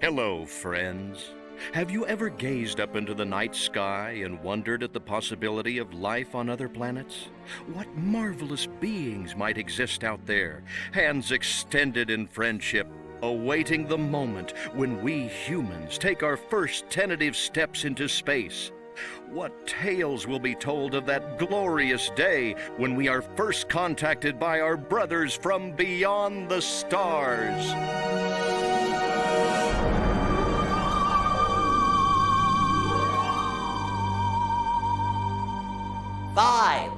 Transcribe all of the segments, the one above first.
Hello, friends. Have you ever gazed up into the night sky and wondered at the possibility of life on other planets? What marvelous beings might exist out there, hands extended in friendship, awaiting the moment when we humans take our first tentative steps into space? What tales will be told of that glorious day when we are first contacted by our brothers from beyond the stars? 5.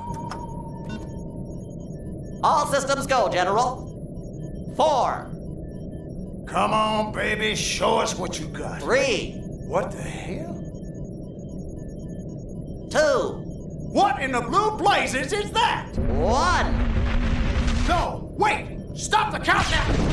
All systems go, General. 4. Come on, baby, show us what you got. 3. What the hell? 2. What in the blue blazes is that? 1. No, wait! Stop the countdown!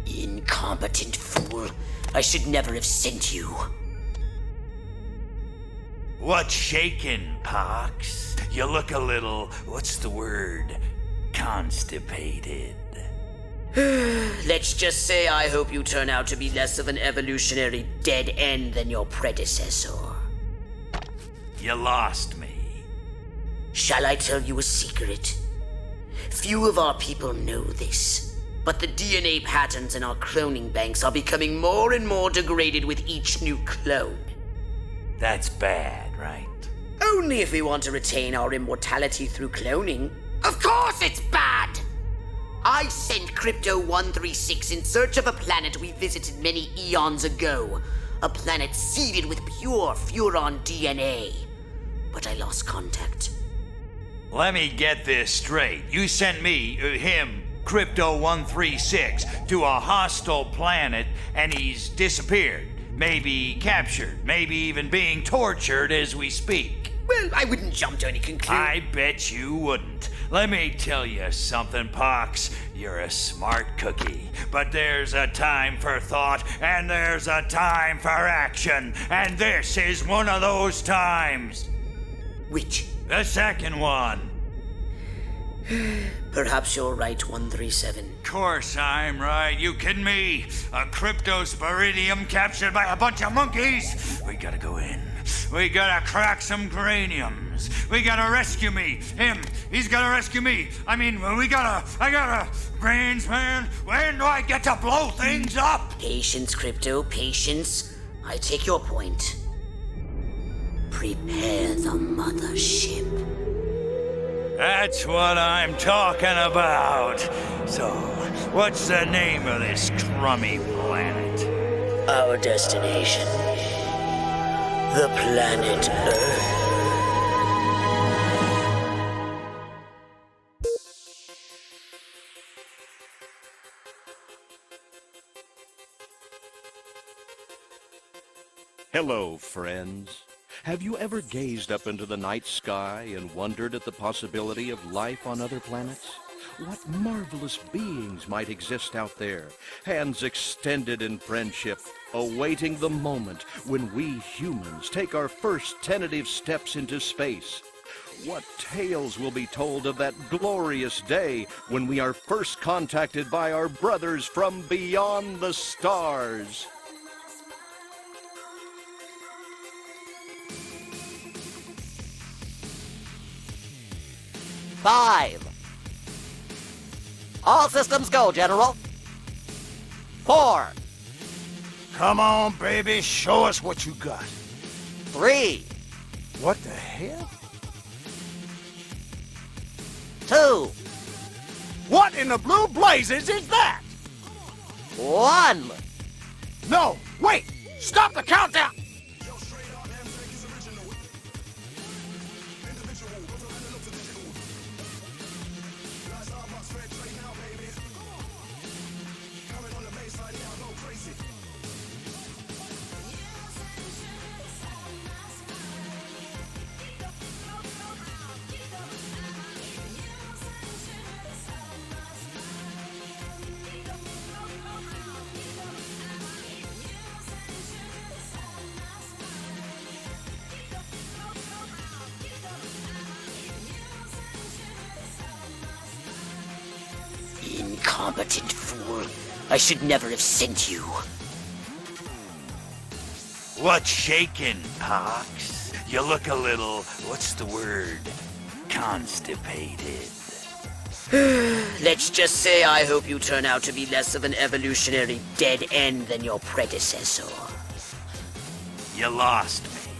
Incompetent fool. I should never have sent you. What's shaking, Pox? You look a little, what's the word? Constipated. Let's just say I hope you turn out to be less of an evolutionary dead end than your predecessor. You lost me. Shall I tell you a secret? Few of our people know this, but the DNA patterns in our cloning banks are becoming more and more degraded with each new clone. That's bad, right? Only if we want to retain our immortality through cloning. Of course it's bad! I sent Crypto-136 in search of a planet we visited many eons ago. A planet seeded with pure Furon DNA. But I lost contact. Let me get this straight. You sent me, him, Crypto-136, to a hostile planet and he's disappeared. Maybe captured, maybe even being tortured as we speak. Well, I wouldn't jump to any conclusion. I bet you wouldn't. Let me tell you something, Pox. You're a smart cookie. But there's a time for thought, and there's a time for action. And this is one of those times. Which? The second one. Perhaps you're right, 137. Course I'm right. You kidding me? A cryptosporidium captured by a bunch of monkeys? We gotta go in. We gotta crack some craniums. We gotta rescue me. Him, he's gotta rescue me. I gotta... Brains, man. When do I get to blow things up? Patience, Crypto, patience. I take your point. Prepare the mothership. That's what I'm talking about. So, what's the name of this crummy planet? Our destination. The planet Earth. Hello, friends. Have you ever gazed up into the night sky and wondered at the possibility of life on other planets? What marvelous beings might exist out there, hands extended in friendship, awaiting the moment when we humans take our first tentative steps into space? What tales will be told of that glorious day when we are first contacted by our brothers from beyond the stars? 5. All systems go, General. 4. Come on, baby, show us what you got. 3. What the hell? 2, What in the blue blazes is that? 1. No, wait! Stop the countdown! Incompetent fool. I should never have sent you. What's shaking, Pox? You look a little, what's the word? Constipated. Let's just say I hope you turn out to be less of an evolutionary dead end than your predecessor. You lost me.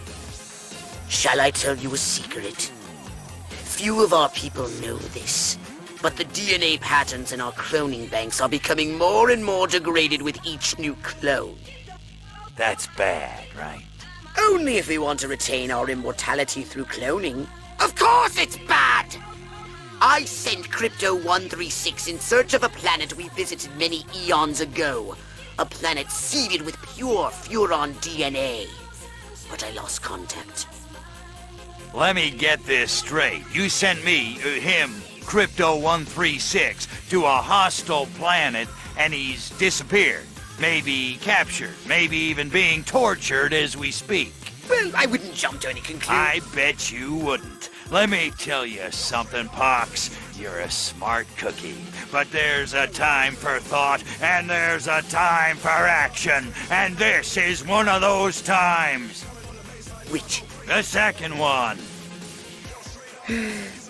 Shall I tell you a secret? Few of our people know this, but the DNA patterns in our cloning banks are becoming more and more degraded with each new clone. That's bad, right? Only if we want to retain our immortality through cloning. Of course it's bad! I sent Crypto-136 in search of a planet we visited many eons ago. A planet seeded with pure Furon DNA. But I lost contact. Let me get this straight. You sent me, him, Crypto-136, to a hostile planet, and he's disappeared. Maybe captured, maybe even being tortured as we speak. Well, I wouldn't jump to any conclusion. I bet you wouldn't. Let me tell you something, Pox. You're a smart cookie. But there's a time for thought, and there's a time for action. And this is one of those times. Which? The second one.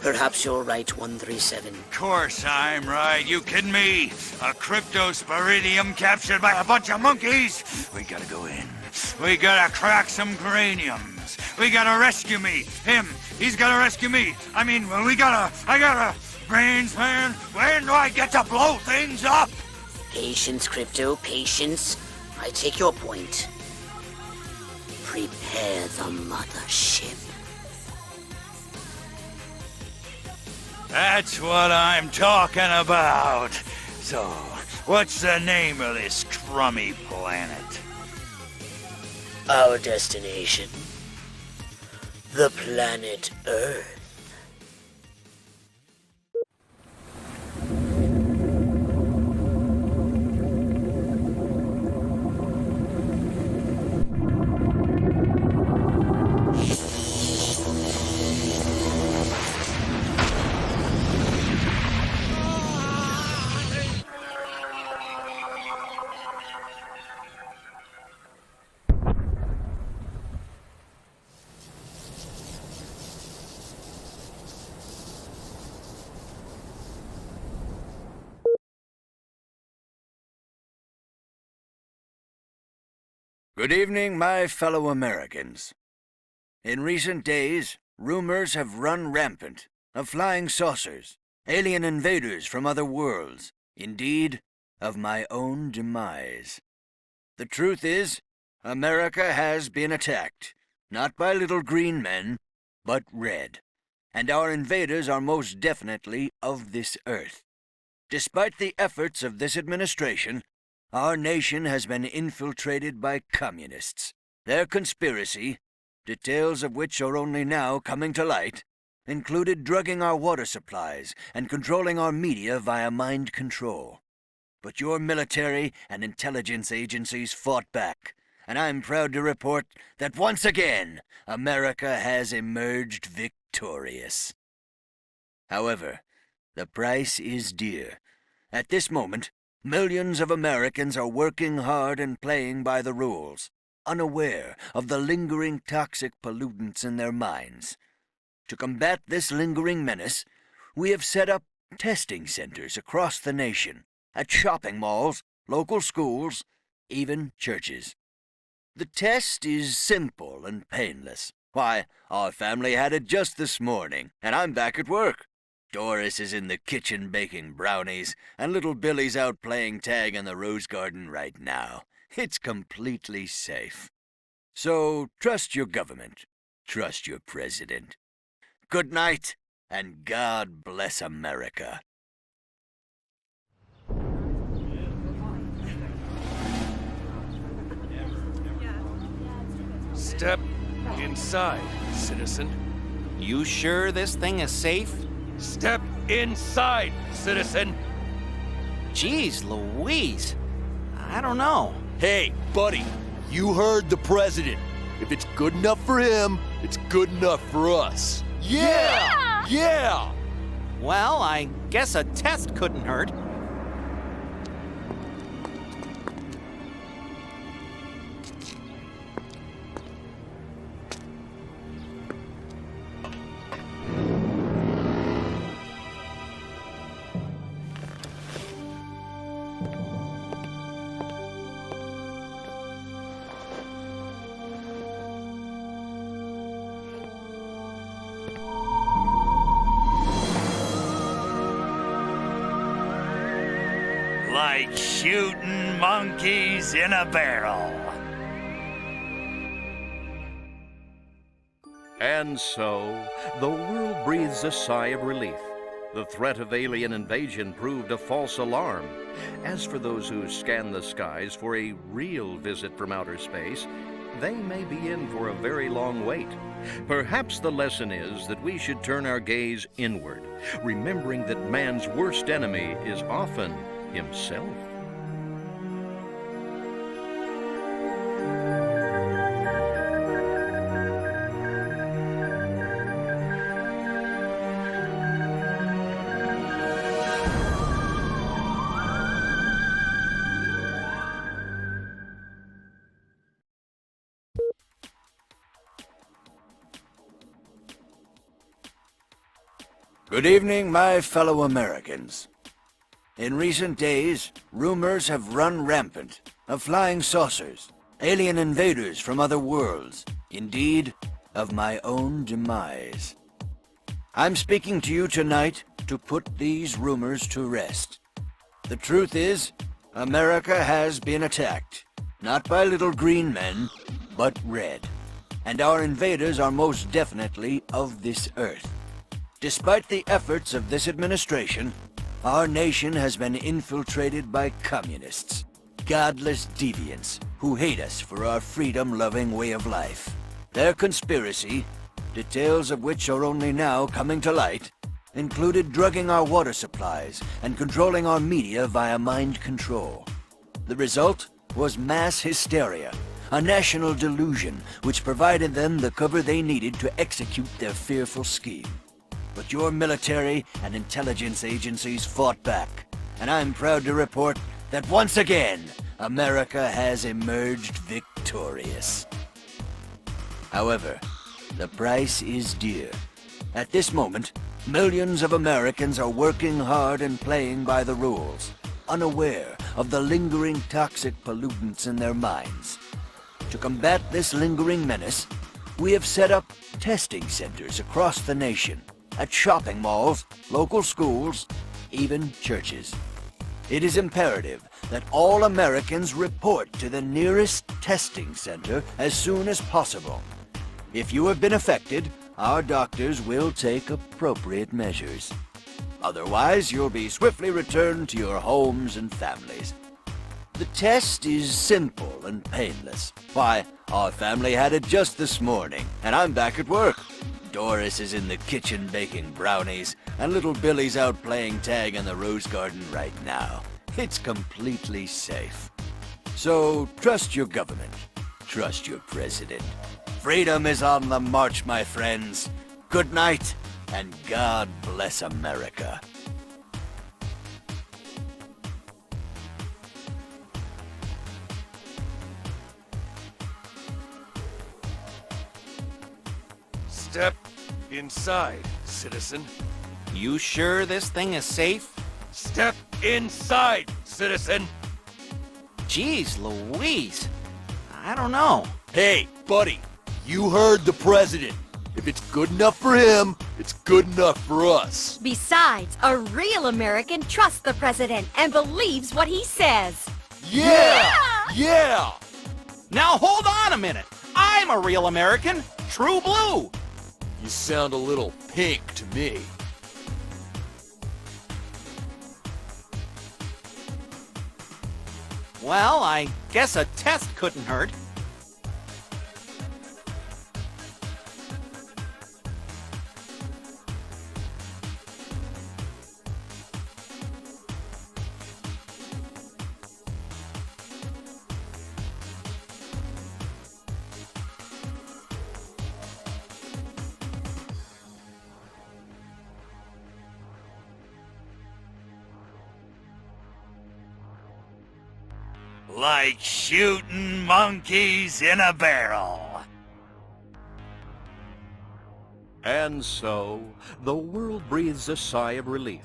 Perhaps you're right, 137. Of course I'm right. You kidding me? A cryptosporidium captured by a bunch of monkeys? We gotta go in. We gotta crack some craniums. We gotta rescue me. Him. He's gotta rescue me. I gotta... Brains, man. When do I get to blow things up? Patience, Crypto, patience. I take your point. Prepare the mothership. That's what I'm talking about. So, what's the name of this crummy planet? Our destination. The planet Earth. Good evening, my fellow Americans. In recent days, rumors have run rampant of flying saucers, alien invaders from other worlds, indeed, of my own demise. The truth is, America has been attacked, not by little green men, but red, and our invaders are most definitely of this earth. Despite the efforts of this administration, our nation has been infiltrated by communists. Their conspiracy, details of which are only now coming to light, included drugging our water supplies and controlling our media via mind control. But your military and intelligence agencies fought back, and I'm proud to report that once again, America has emerged victorious. However, the price is dear. At this moment, millions of Americans are working hard and playing by the rules, unaware of the lingering toxic pollutants in their minds. To combat this lingering menace, we have set up testing centers across the nation, at shopping malls, local schools, even churches. The test is simple and painless. Why, our family had it just this morning, and I'm back at work. Doris is in the kitchen baking brownies, and little Billy's out playing tag in the rose garden right now. It's completely safe. So trust your government. Trust your president. Good night, and God bless America. Step inside, citizen. You sure this thing is safe? Step inside, citizen. Jeez Louise. I don't know. Hey, buddy, you heard the president. If it's good enough for him, it's good enough for us. Yeah! Yeah! Well, I guess a test couldn't hurt. Like shooting monkeys in a barrel. And so, the world breathes a sigh of relief. The threat of alien invasion proved a false alarm. As for those who scan the skies for a real visit from outer space, they may be in for a very long wait. Perhaps the lesson is that we should turn our gaze inward, remembering that man's worst enemy is often himself. Good evening, my fellow Americans. In recent days, rumors have run rampant of flying saucers, alien invaders from other worlds, indeed, of my own demise. I'm speaking to you tonight to put these rumors to rest. The truth is, America has been attacked, not by little green men, but red. And our invaders are most definitely of this earth. Despite the efforts of this administration, our nation has been infiltrated by communists, godless deviants who hate us for our freedom-loving way of life. Their conspiracy, details of which are only now coming to light, included drugging our water supplies and controlling our media via mind control. The result was mass hysteria, a national delusion which provided them the cover they needed to execute their fearful scheme. But your military and intelligence agencies fought back, and I'm proud to report that once again, America has emerged victorious. However, the price is dear. At this moment, millions of Americans are working hard and playing by the rules, unaware of the lingering toxic pollutants in their minds. To combat this lingering menace, we have set up testing centers across the nation, at shopping malls, local schools, even churches. It is imperative that all Americans report to the nearest testing center as soon as possible. If you have been affected, our doctors will take appropriate measures. Otherwise, you'll be swiftly returned to your homes and families. The test is simple and painless. Why, our family had it just this morning, and I'm back at work. Doris is in the kitchen baking brownies, and little Billy's out playing tag in the rose garden right now. It's completely safe. So trust your government. Trust your president. Freedom is on the march, my friends. Good night, and God bless America. Step inside, citizen. You sure this thing is safe? Step inside, citizen. Jeez Louise. I don't know. Hey, buddy, you heard the president. If it's good enough for him, it's good enough for us. Besides, a real American trusts the president and believes what he says. Yeah! Yeah! Now hold on a minute. I'm a real American. True blue. You sound a little pink to me. Well, I guess a test couldn't hurt. Like shooting monkeys in a barrel. And so, the world breathes a sigh of relief.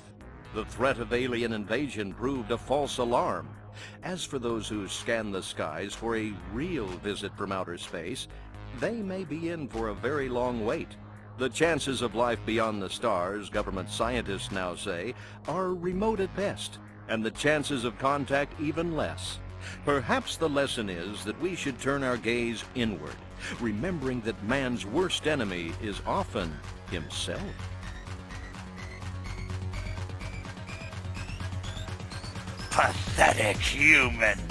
The threat of alien invasion proved a false alarm. As for those who scan the skies for a real visit from outer space, they may be in for a very long wait. The chances of life beyond the stars, government scientists now say, are remote at best, and the chances of contact even less. Perhaps the lesson is that we should turn our gaze inward, remembering that man's worst enemy is often himself. Pathetic humans.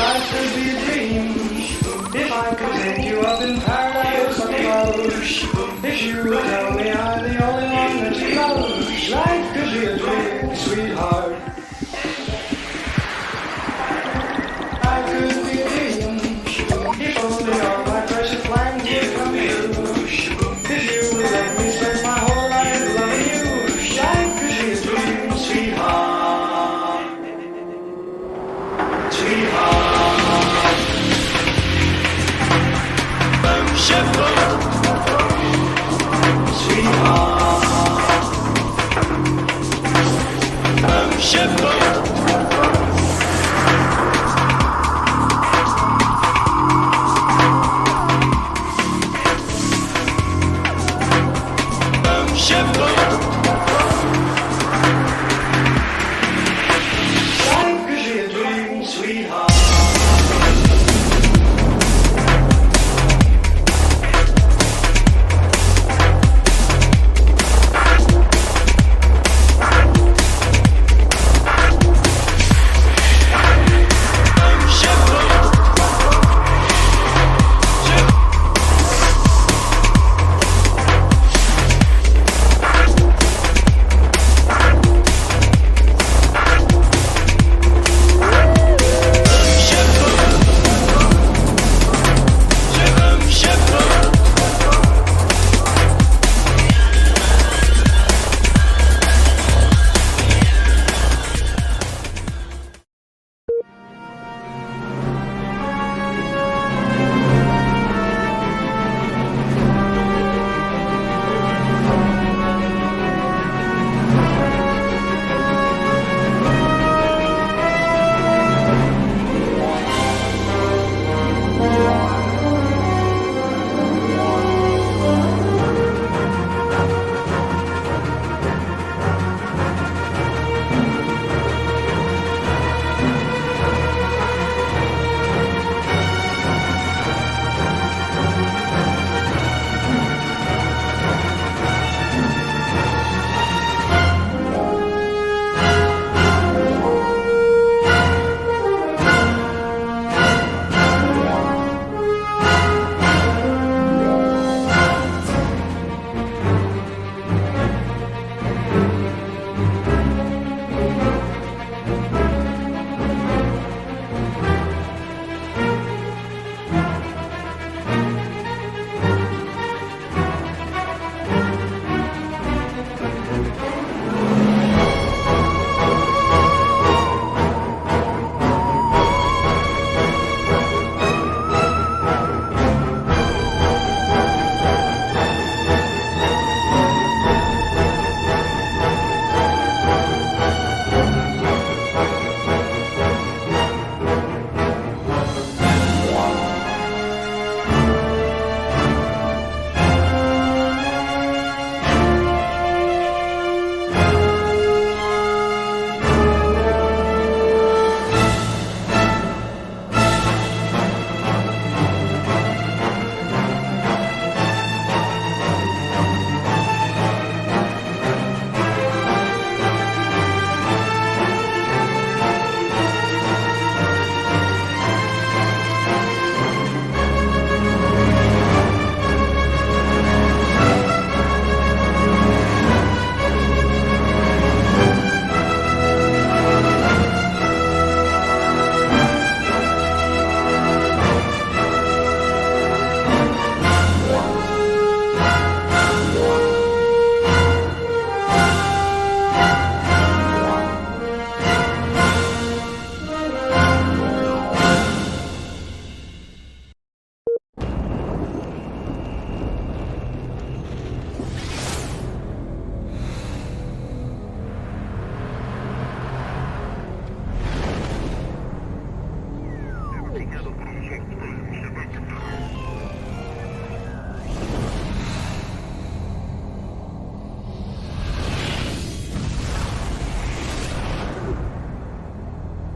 life could be a dream. If I could take you up in paradise above. If you would tell me I'm the only one that you love. Life could be a dream, sweetheart. Life could be a dream. If only all my precious plans would come true. If you would let me spend my whole life loving you. Life could be a dream, sweetheart. Sweetheart. Sweetheart. Life could be a dream, sweetheart.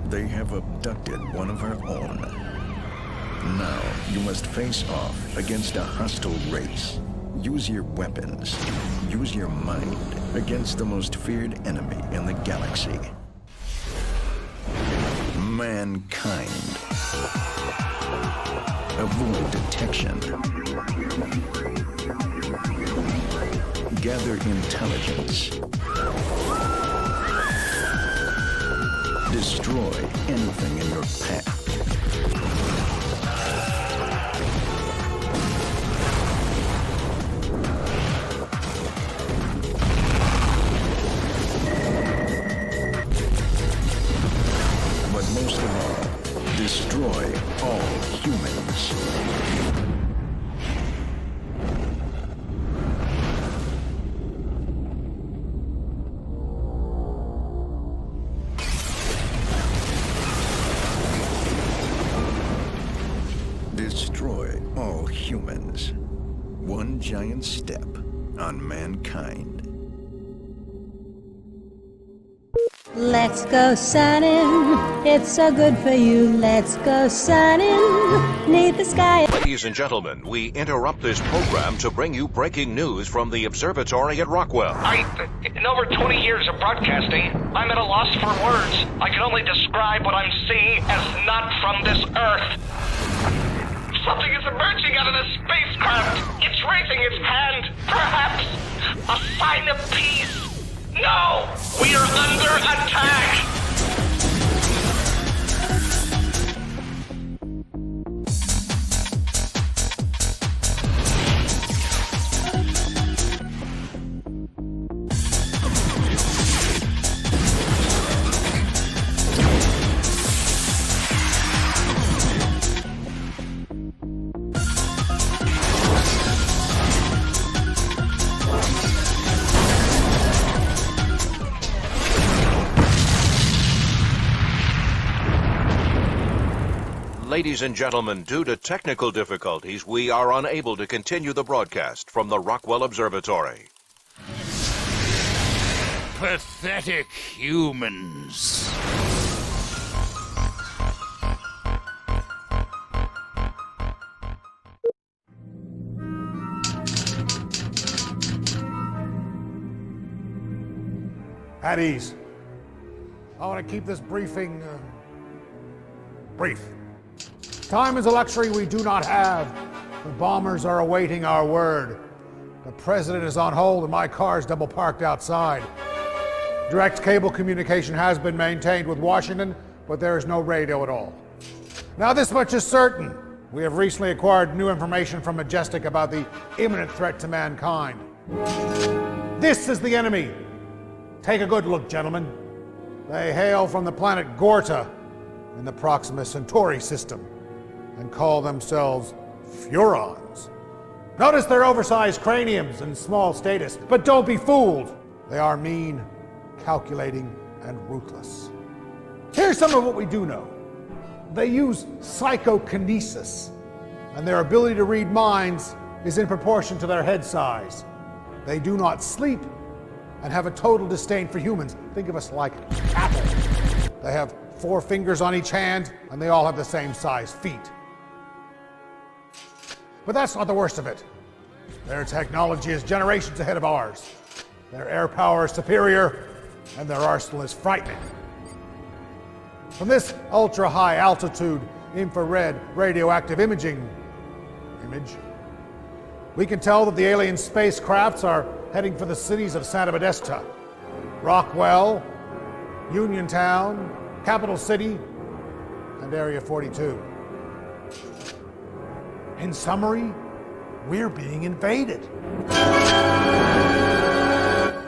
They have abducted one of our own. Now, you must face off against a hostile race. Use your weapons. Use your mind against the most feared enemy in the galaxy. mankind. Avoid detection. Gather intelligence. Destroy anything in your path. But most of all, destroy all humans. Destroy all humans. One giant step on mankind. Let's go sunning. It's so good for you. Let's go sunning. Neath the sky. Ladies and gentlemen, we interrupt this program to bring you breaking news from the observatory at Rockwell. In over 20 years of broadcasting, I'm at a loss for words. I can only describe what I'm seeing as not from this Earth. Something is emerging out of the spacecraft. It's raising its hand. Perhaps a sign of peace. No! We are under attack! Ladies and gentlemen, due to technical difficulties, we are unable to continue the broadcast from the Rockwell Observatory. Pathetic humans. At ease. I want to keep this briefing brief. Time is a luxury we do not have. The bombers are awaiting our word. The president is on hold and my car's double parked outside. Direct cable communication has been maintained with Washington, but there is no radio at all. Now this much is certain. We have recently acquired new information from Majestic about the imminent threat to mankind. This is the enemy. Take a good look, gentlemen. They hail from the planet Gorta in the Proxima Centauri system and call themselves Furons. Notice their oversized craniums and small status, but don't be fooled. They are mean, calculating, and ruthless. Here's some of what we do know. They use psychokinesis, and their ability to read minds is in proportion to their head size. They do not sleep and have a total disdain for humans. Think of us like cattle. They have 4 fingers on each hand, and they all have the same size feet. But that's not the worst of it. Their technology is generations ahead of ours. Their air power is superior, and their arsenal is frightening. From this ultra-high altitude infrared radioactive image, we can tell that the alien spacecrafts are heading for the cities of Santa Modesta, Rockwell, Uniontown, Capital City, and Area 42. In summary, we're being invaded.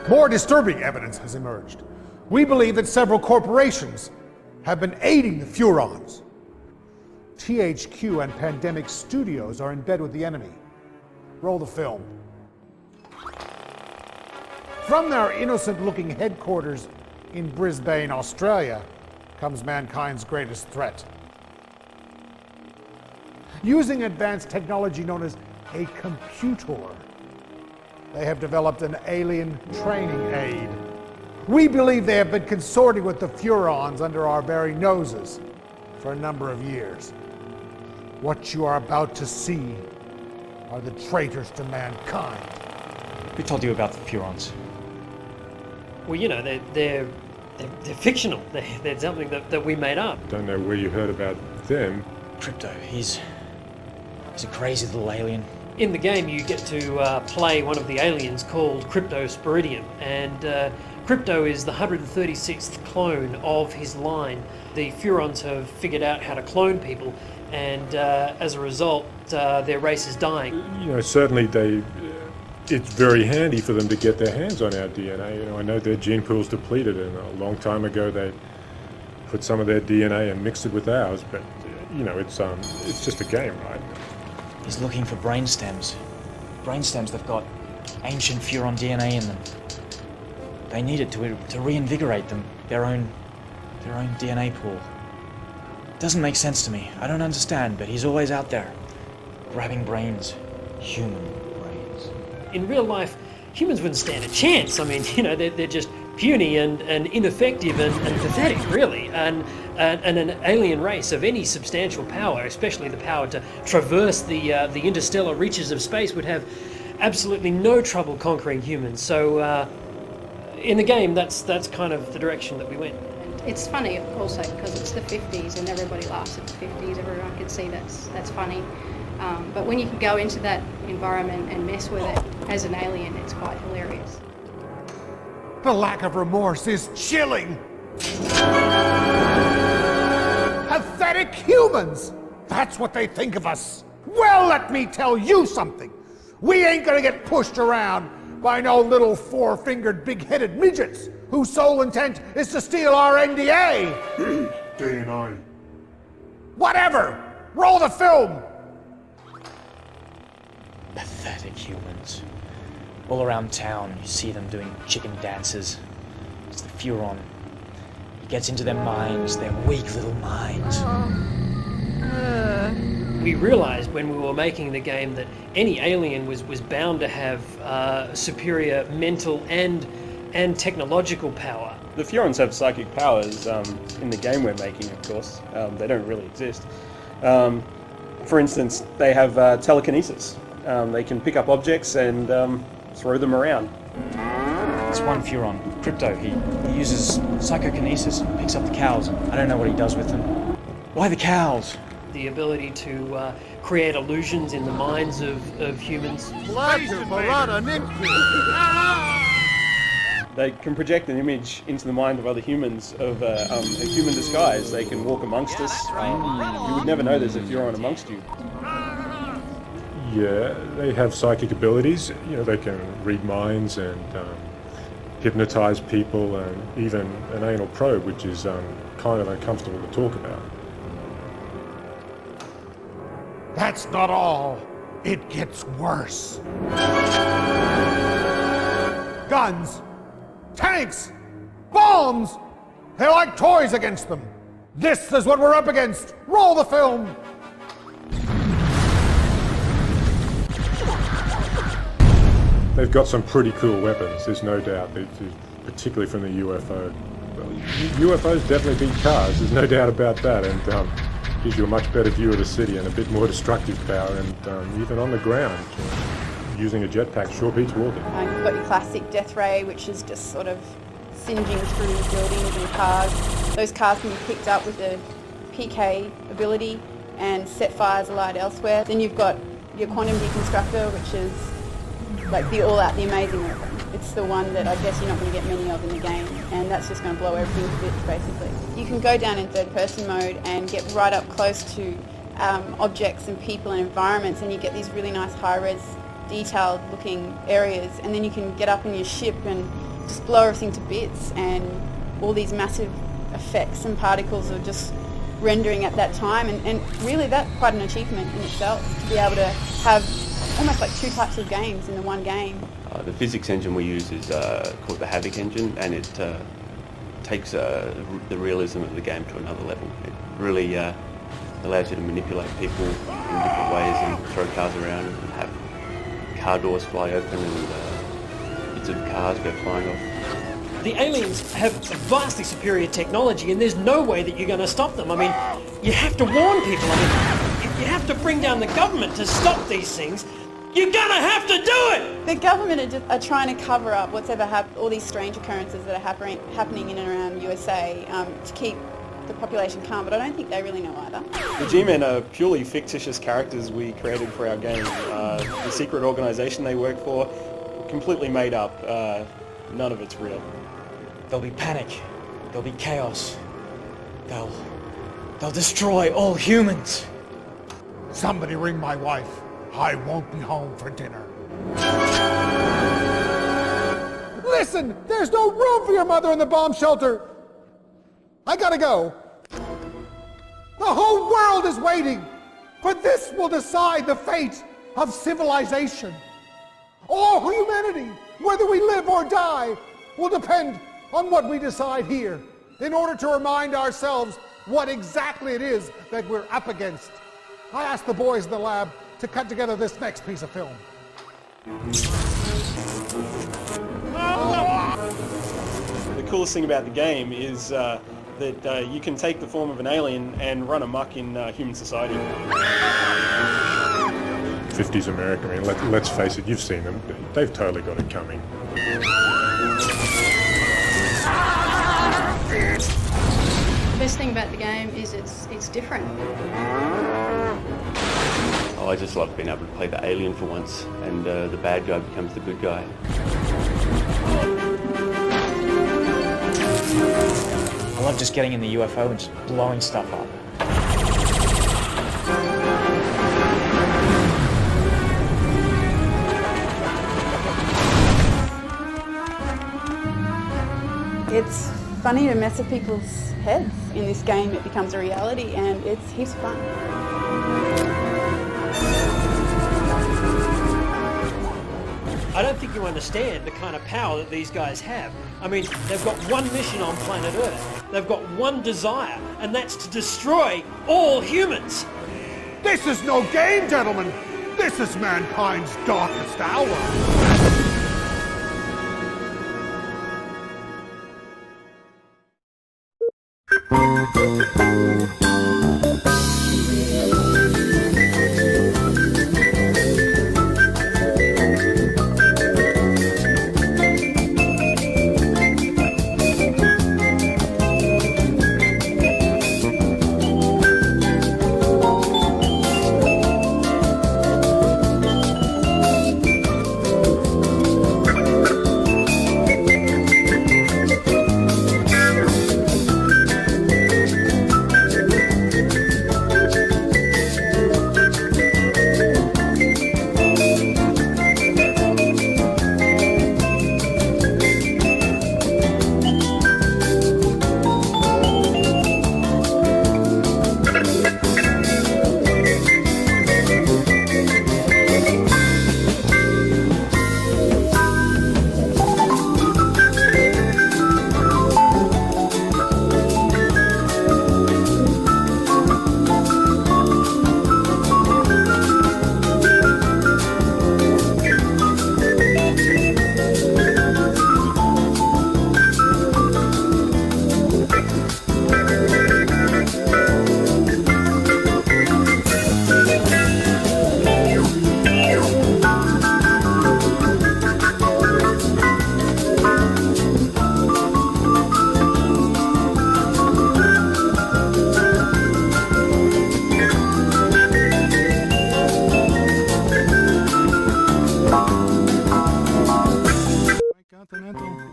More disturbing evidence has emerged. We believe that several corporations have been aiding the Furons. THQ and Pandemic Studios are in bed with the enemy. Roll the film. From their innocent-looking headquarters in Brisbane, Australia, comes mankind's greatest threat. Using advanced technology known as a computer, they have developed an alien training aid. We believe they have been consorting with the Furons under our very noses for a number of years. What you are about to see are the traitors to mankind. Who told you about the Furons? Well, you know, they're they're fictional. They're something that we made up. Don't know where you heard about them. Crypto, he's a crazy little alien. In the game, you get to play one of the aliens called Crypto Spiridium, and Crypto is the 136th clone of his line. The Furons have figured out how to clone people, and as a result, their race is dying. You know, certainly it's very handy for them to get their hands on our DNA. You know, I know their gene pool's depleted, and a long time ago they put some of their DNA and mixed it with ours. But you know, it's just a game, right? He's looking for brain stems. Brain stems that've got ancient Furon DNA in them. They need it to reinvigorate them, their own DNA pool. Doesn't make sense to me. I don't understand, but he's always out there, grabbing brains, human brains. In real life, humans wouldn't stand a chance. I mean, you know, they're just puny and ineffective and pathetic, really. And an alien race of any substantial power, especially the power to traverse the interstellar reaches of space, would have absolutely no trouble conquering humans. So, in the game, that's kind of the direction that we went. It's funny also because it's the 50s and everybody laughs at the 50s. Everyone can see that's funny. But when you can go into that environment and mess with it as an alien, it's quite hilarious. The lack of remorse is chilling. Pathetic humans! That's what they think of us. Well, let me tell you something. We ain't gonna get pushed around by no little four-fingered, big-headed midgets whose sole intent is to steal our NDA. DNA. Whatever! Roll the film! Pathetic humans. All around town, you see them doing chicken dances. It's the Furon. He gets into their minds, their weak little minds. We realized when we were making the game that any alien was bound to have superior mental and technological power. The Furons have psychic powers in the game we're making, of course. They don't really exist. For instance, they have telekinesis. They can pick up objects and throw them around. It's one Furon, Crypto. He uses psychokinesis and picks up the cows. I don't know what he does with them. Why the cows? The ability to create illusions in the minds of humans. They can project an image into the mind of other humans of a human disguise. They can walk amongst us. You would never know there's a Furon amongst you. Yeah, they have psychic abilities. You know, they can read minds and hypnotize people, and even an anal probe, which is kind of uncomfortable to talk about. That's not all. It gets worse. Guns, tanks, bombs. They're like toys against them. This is what we're up against. Roll the film. They've got some pretty cool weapons, there's no doubt, particularly from the UFO. Well, UFOs definitely beat cars, there's no doubt about that, and gives you a much better view of the city and a bit more destructive power, and even on the ground, using a jetpack sure beats walking. You've got your classic death ray, which is just sort of singeing through buildings and cars. Those cars can be picked up with the PK ability and set fires alight elsewhere. Then you've got your quantum deconstructor, which is like the all-out, the amazing weapon. It's the one that I guess you're not going to get many of in the game, and that's just going to blow everything to bits, basically. You can go down in third-person mode and get right up close to objects and people and environments, and you get these really nice high-res, detailed-looking areas, and then you can get up in your ship and just blow everything to bits, and all these massive effects and particles are just rendering at that time, and really that's quite an achievement in itself, to be able to have almost like two types of games in the one game. The physics engine we use is called the Havoc engine, and it takes the realism of the game to another level. It really allows you to manipulate people in different ways and throw cars around and have car doors fly open and bits of cars go flying off. The aliens have vastly superior technology, and there's no way that you're going to stop them. I mean, you have to warn people. I mean, you have to bring down the government to stop these things. You're gonna have to do it! The government are trying to cover up what's ever all these strange occurrences that are happening in and around USA to keep the population calm, but I don't think they really know either. The G-Men are purely fictitious characters we created for our game. The secret organisation they work for, completely made up. None of it's real. There'll be panic. There'll be chaos. They'll destroy all humans. Somebody ring my wife. I won't be home for dinner. Listen, there's no room for your mother in the bomb shelter. I gotta go. The whole world is waiting, for this will decide the fate of civilization. All humanity, whether we live or die, will depend on what we decide here in order to remind ourselves what exactly it is that we're up against. I asked the boys in the lab to cut together this next piece of film. The coolest thing about the game is that you can take the form of an alien and run amok in human society. 50s America, I mean, let's face it, you've seen them. They've totally got it coming. The best thing about the game is it's different. Oh, I just love being able to play the alien for once, and the bad guy becomes the good guy. I love just getting in the UFO and just blowing stuff up. It's funny to mess with people's heads. In this game it becomes a reality and it's heaps of fun. I don't think you understand the kind of power that these guys have. I mean, they've got one mission on planet Earth. They've got one desire, and that's to destroy all humans. This is no game, gentlemen. This is mankind's darkest hour.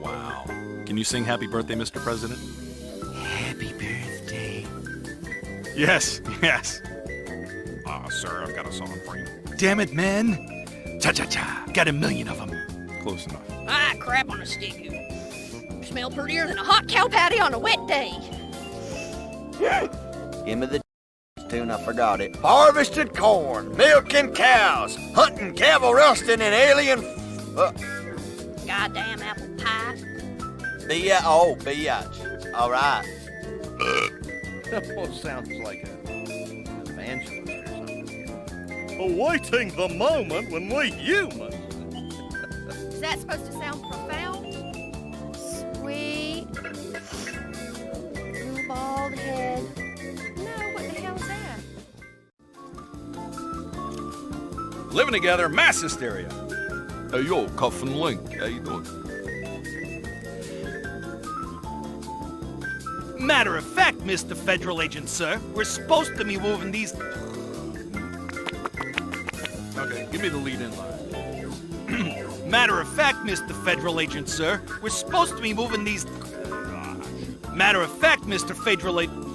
Wow. Can you sing Happy Birthday, Mr. President? Happy birthday. Yes, yes. Ah, sir, I've got a song for you. Damn it, man. Cha-cha-cha. Got a million of them. Close enough. Ah, crap on a stick. You smell prettier than a hot cow patty on a wet day. Give me the tune, I forgot it. Harvested corn, milking cows, hunting, cattle roasting, and alien... Goddamn apple pie. Biatch. All right. Almost sounds like an evangelist or something. Awaiting the moment when we humans... Is that supposed to sound profound? Sweet. Little bald head. No, what the hell is that? Living together, mass hysteria. Hey, yo, Cuff and Link. How you doing? Matter of fact, Mr. Federal Agent, sir, we're supposed to be moving these... Okay, give me the lead-in line. Matter of fact, Mr. Federal Agent, sir, we're supposed to be moving these... Matter of fact, Mr. Federal Agent...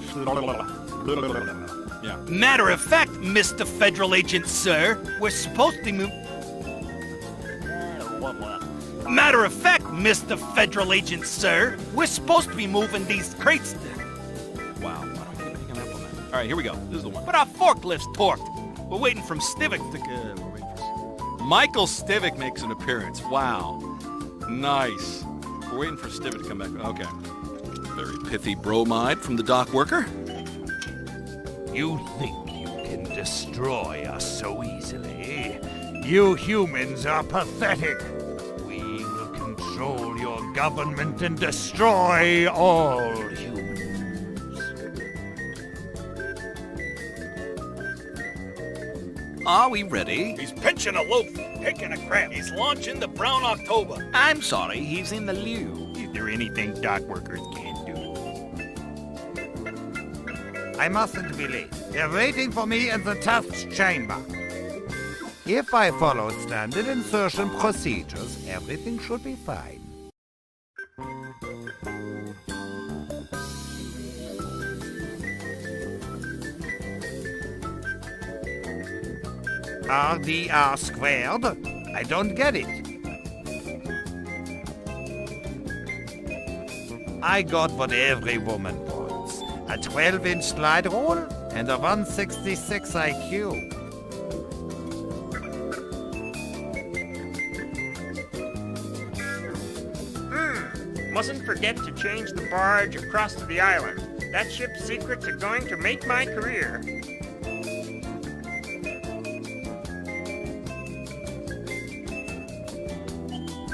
Yeah. Matter of fact, Mr. Federal Agent, sir, we're supposed to be Matter of fact, Mr. Federal Agent, sir, we're supposed to be moving these crates... Wow, why don't I keep picking up on that? All right, here we go. This is the one. But our forklift's torqued. We're waiting from Stivic to... We're waiting for... Michael Stivic makes an appearance. Wow. Nice. We're waiting for Stivic to come back. Okay. Very pithy bromide from the dock worker. You think you can destroy us so easily? You humans are pathetic. We will control your government and destroy all humans. Are we ready? He's pinching a loaf, picking a crab. He's launching the Brown October. I'm sorry, he's in the loo. Is there anything dock workers can't do? I mustn't be late. They're waiting for me in the test chamber. If I follow standard insertion procedures, everything should be fine. RDR squared? I don't get it. I got what every woman wants. A 12-inch slide rule and a 166 IQ. Mustn't forget to change the barge across to the island. That ship's secrets are going to make my career.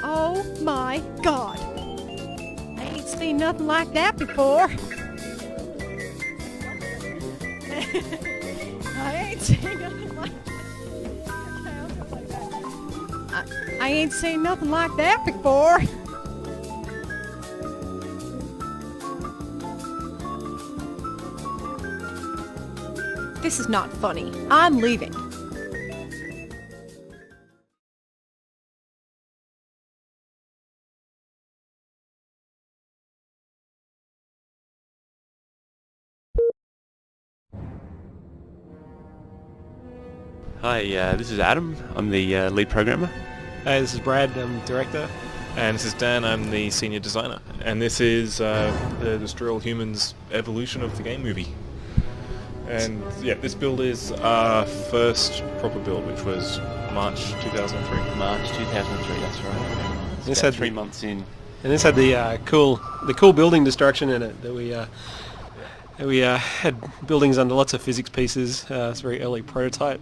Oh my God! I ain't seen nothing like that before. I ain't seen nothing like I ain't seen nothing like that before. This is not funny. I'm leaving. Hi, this is Adam. I'm the lead programmer. Hey, this is Brad. I'm director. And this is Dan. I'm the senior designer. And this is the Destroy All Humans evolution of the game movie. And yeah, this build is our first proper build, which was March 2003. March 2003, that's right. This had 3 months in. And this had the cool building destruction in it. That we had buildings under lots of physics pieces. It's a very early prototype.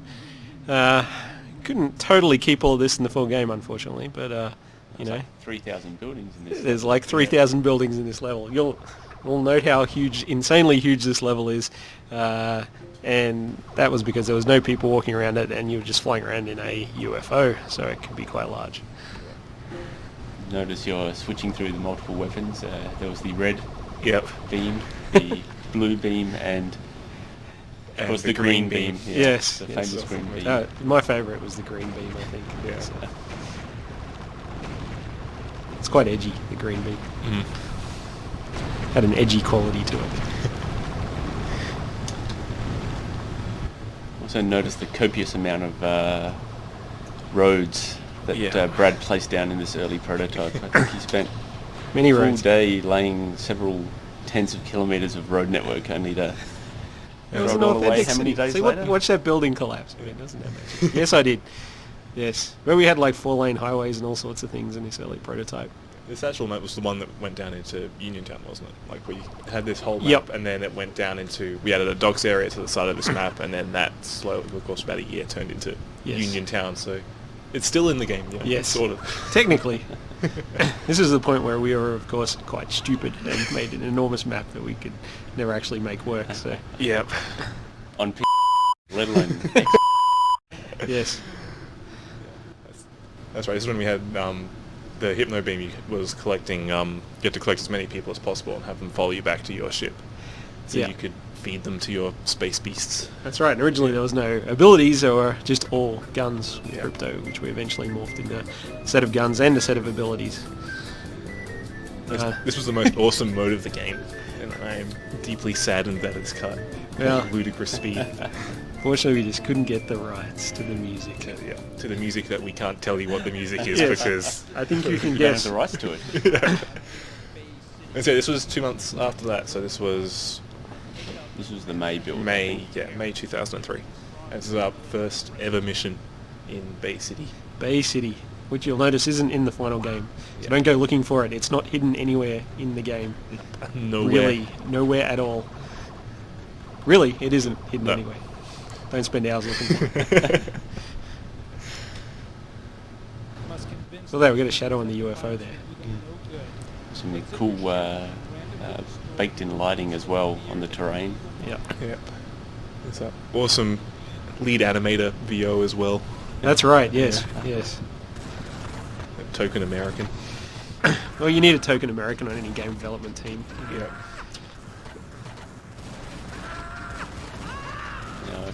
Couldn't totally keep all of this in the full game, unfortunately, but you know, like 3,000 buildings in this. There's like 3,000 buildings in this level. You'll note how huge, insanely huge this level is, and that was because there was no people walking around it, and you were just flying around in a UFO, so it can be quite large. Notice you're switching through the multiple weapons. There was the red beam, the blue beam, and of course the green beam. Yeah, yes, the famous green beam. My favourite was the green beam, I think. Yeah. It's quite edgy, the green beam. Mm-hmm. Had an edgy quality to it. Also notice the copious amount of roads that Brad placed down in this early prototype. I think he spent many a full roads. day laying several tens of kilometres of road network only to It was an throw it all away. authentic How many city. days See, Watch later? that building collapse. I mean, doesn't that make sense? Yes, I did. Yes. Where we had like 4-lane highways and all sorts of things in this early prototype. This actual map was the one that went down into Uniontown, wasn't it? Like we had this whole map, Yep. and then it went down into, we added a docks area to the side of this map, and then that slowly, of course, about a year turned into Yes. Uniontown. So it's still in the game, yeah. Yes. Sort of. Technically. This is the point where we were, of course, quite stupid and made an enormous map that we could never actually make work. So. Yep. On let alone. Yes. That's right. This is when we had the Hypno Beam was collecting. You had to collect as many people as possible and have them follow you back to your ship, so you could feed them to your space beasts. That's right. And originally there was no abilities, there were just all guns with Crypto, which we eventually morphed into a set of guns and a set of abilities. This was the most awesome mode of the game, and I am deeply saddened that it's cut at ludicrous speed. Fortunately, we just couldn't get the rights to the music. To the music that we can't tell you what the music is because I think you can You don't guess. have the rights to it. And so this was 2 months after that. So this was the May build. May 2003. And this is our first ever mission in Bay City. Bay City, which you'll notice isn't in the final game. So don't go looking for it. It's not hidden anywhere in the game. Nowhere. Really, nowhere at all. Really, it isn't hidden anywhere. Don't spend hours looking for it. So there, we got a shadow on the UFO there. Some cool baked-in lighting as well on the terrain. Yep. It's an awesome lead animator VO as well. That's right, yes, yes. A token American. Well, you need a token American on any game development team. Yeah.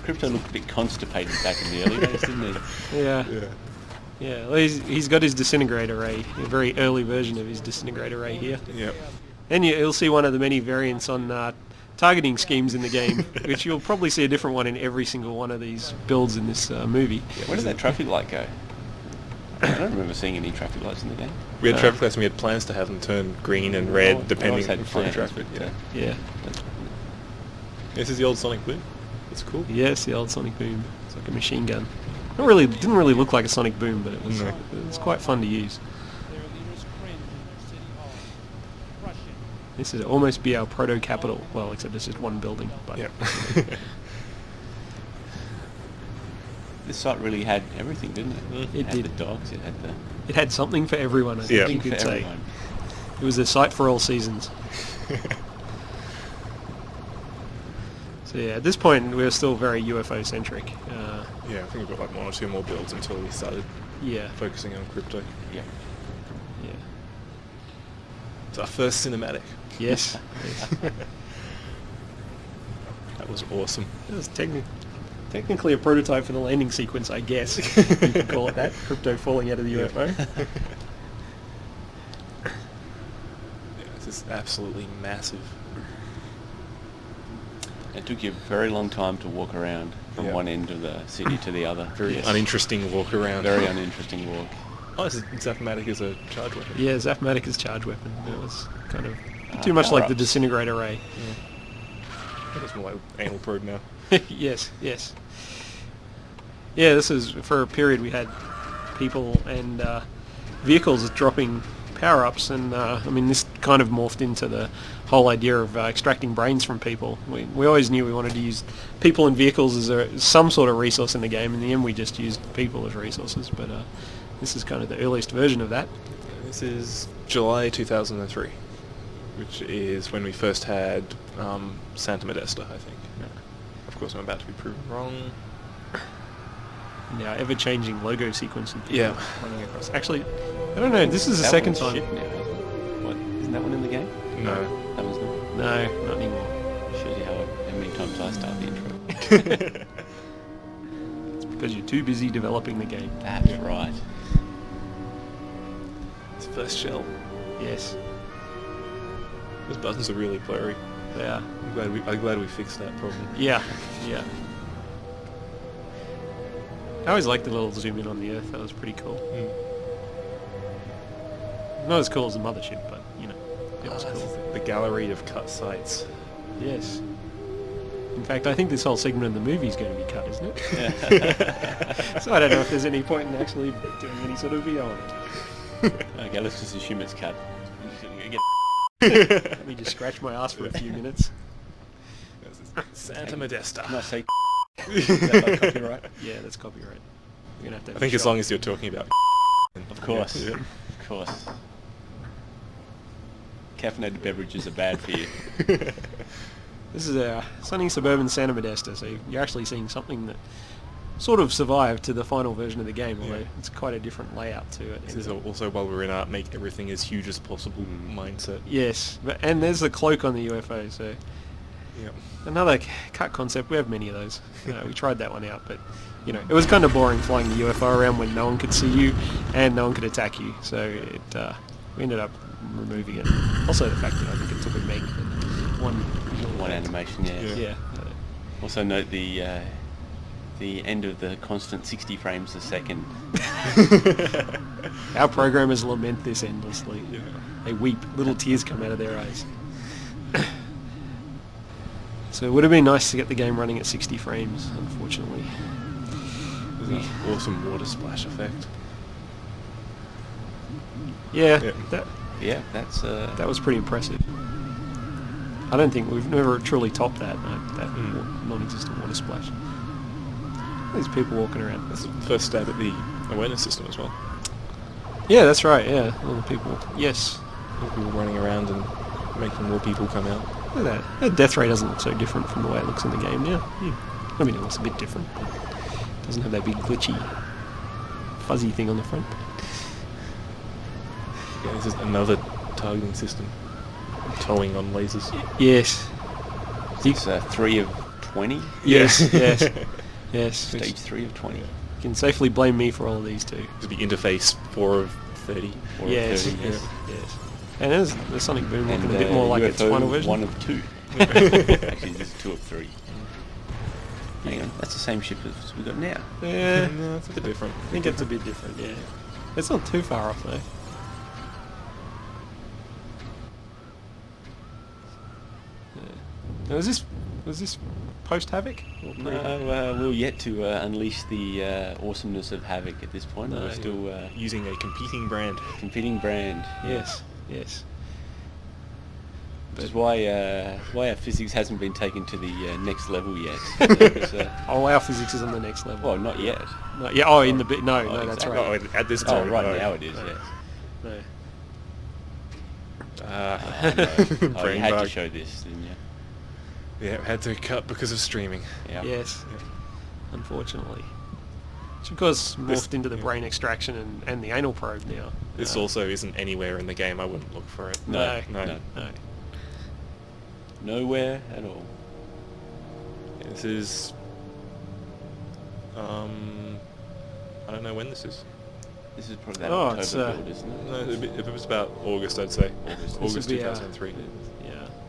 Crypto looked a bit constipated back in the early days, didn't he? Yeah. Yeah, well, he's got his disintegrator ray, a very early version of his disintegrator ray here. Yep. And you'll see one of the many variants on targeting schemes in the game, which you'll probably see a different one in every single one of these builds in this movie. Yeah, where did that traffic light go? I don't remember seeing any traffic lights in the game. We had traffic lights and we had plans to have them turn green and red depending on the traffic. Yeah. This is the old Sonic Boom. It's cool. Yes, the old Sonic Boom. It's like a machine gun. Didn't really look like a Sonic Boom, but it was quite fun to use. This is almost be our proto-capital. Well, except it's just one building. But This site really had everything, didn't it? It had did. the dogs, It had something for everyone, I think you could say. Everyone. It was a site for all seasons. So yeah, at this point we're still very UFO-centric. Yeah, I think we've got like one or two more builds until we started focusing on crypto. Yeah. It's our first cinematic. Yes. That was awesome. It was technically a prototype for the landing sequence, I guess. You could call it that. Crypto falling out of the UFO. This is absolutely massive. It took you a very long time to walk around from one end of the city to the other. Very uninteresting walk around. Very uninteresting walk. Oh, Zapmatic is a charge weapon. Yeah, Zapmatic is charge weapon. It was kind of too much like the disintegrator ray. I think it's more like anal probe now. Yes. Yeah, this is for a period we had people and vehicles dropping power-ups, and I mean this kind of morphed into the whole idea of extracting brains from people. We always knew we wanted to use people and vehicles as some sort of resource in the game. In the end we just used people as resources, but this is kind of the earliest version of that. This is July 2003, which is when we first had Santa Modesta, I think. Of course I'm about to be proven wrong. Now, ever-changing logo sequence of people Yeah. running across. Actually, I don't know, this is the second time. Ship now, isn't it? What, isn't that one in the game? No. That was not. No, not anymore. Shows you how many times I start the intro. It's because you're too busy developing the game. That's right. It's first shell. Yes. Those buttons are really blurry. They are. I'm glad we fixed that problem. Yeah. I always liked the little zoom in on the Earth. That was pretty cool. Not as cool as the mothership, but you know, it was cool. The gallery of cut sites. Yes. In fact, I think this whole segment of the movie is going to be cut, isn't it? So I don't know if there's any point in actually doing any sort of VO on it. Okay, let's just assume it's cut. Let me just scratch my ass for a few minutes. Santa Modesta. Can I say is that like copyright? Yeah, that's copyright. We're gonna have to I think as long as you're talking about Of course. Yeah. Of course. Caffeinated beverages are bad for you. This is a sunny suburban Santa Modesta, so you're actually seeing something that sort of survived to the final version of the game, although it's quite a different layout to it. This is also while we're in our make everything as huge as possible mindset. Yes, and there's the cloak on the UFO, so another cut concept. We have many of those. We tried that one out, but it was kind of boring flying the UFO around when no one could see you and no one could attack you. So we ended up removing it. Also, the fact that I think it took a meg one animation. Yeah. Also note the end of the constant 60 frames a second. Our programmers lament this endlessly. They weep. Little tears come out of their eyes. So it would have been nice to get the game running at 60 frames, unfortunately. There's an awesome water splash effect. Yeah, that was pretty impressive. I don't think we've never truly topped that non-existent water splash. There's people walking around. That's the first stab at the awareness system as well. Yeah, that's right. Yeah, all the people. Yes, people running around and making more people come out. Look at that. That death ray doesn't look so different from the way it looks in the game now. I mean, it looks a bit different, but it doesn't have that big glitchy, fuzzy thing on the front. Yeah, this is another targeting system. Towing on lasers. Yes. It's 3 of 20? Yes, yes. Yes. Stage 3 of 20. You can safely blame me for all of these too. It'll be interface 4 of 30. 4 yes, of 30, yes. And there's the Sonic Boom looking a bit more like its final version. 1 of 2. Actually, this is 2 of 3. Hang on, that's the same ship as we got now. Yeah, no, it's a bit different. I think it's a bit different, yeah. It's not too far off though. Now, was this post Havoc? No, we're yet to unleash the awesomeness of Havoc at this point. We're still using a competing brand. Yes, yes. Which is why our physics hasn't been taken to the next level yet. Our physics is on the next level. Well, not yet. Not yet. Oh, in the bit. No, that's exactly. right. Oh, at this time. Right now it is. Yes. No. You had to show this, didn't you? Yeah, had to cut because of streaming. Yeah. Yes. Yeah. Unfortunately. Which of course morphed into the brain extraction and the anal probe now. This also isn't anywhere in the game. I wouldn't look for it. No. Nowhere at all. This is... I don't know when this is. This is probably that October build, isn't it? No, it was about August, I'd say. August 2003.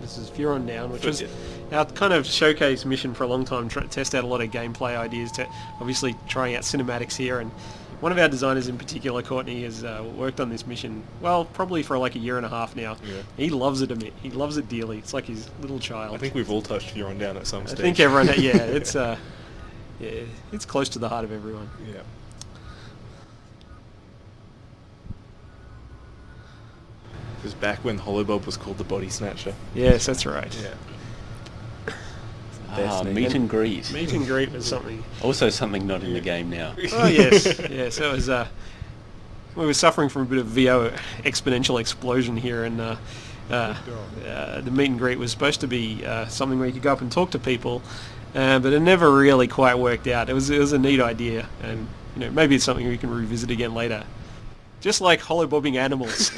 This is Furon Down, which was our kind of showcase mission for a long time, test out a lot of gameplay ideas, to obviously trying out cinematics here, and one of our designers in particular, Courtney, has worked on this mission, well, probably for like a year and a half now. Yeah. He loves it, he loves it dearly. It's like his little child. I think we've all touched Furon Down at some stage. I think everyone, it's close to the heart of everyone. Yeah. It was back when Holobob was called the Body Snatcher. Yes, that's right. Yeah. Meet and greet. Meet and greet was something. Also something not in the game now. Oh yes, yes. It was. We were suffering from a bit of VO exponential explosion here, and the meet and greet was supposed to be something where you could go up and talk to people, but it never really quite worked out. It was a neat idea, and maybe it's something we can revisit again later. Just like holobobbing animals.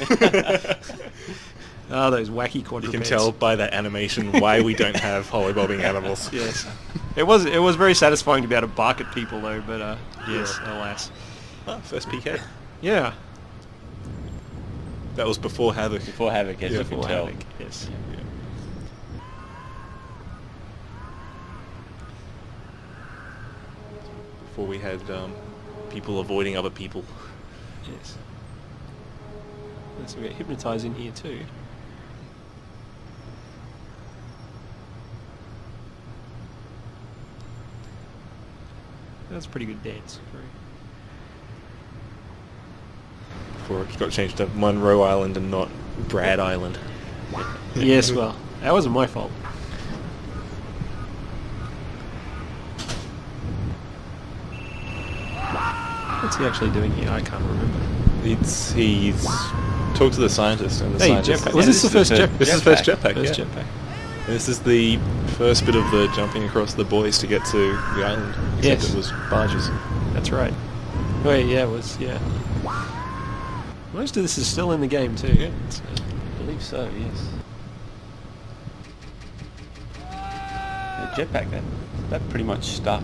Oh, those wacky quadrupeds. You can tell by that animation why we don't have holobobbing animals. Yes. It was very satisfying to be able to bark at people though, but yes, alas. First PK. Yeah. That was before Havoc. Before Havoc, as you can tell. Havoc, yes. Yeah. Before we had people avoiding other people. Yes. So we get hypnotised in here too. That's a pretty good dance. Before it got changed to Monroe Island and not Brad Island. Yes, well, that wasn't my fault. What's he actually doing here? I can't remember. He's talked to the scientist, and the scientist. Jetpack. Was this the first jetpack? This is the first jetpack. First yeah. jetpack. This is the first bit of the jumping across the buoys to get to the island. Except Yes. it was barges. That's right. Oh yeah, it was, yeah. Most of this is still in the game too. Yeah. I believe so, yes. The jetpack, that pretty much stuck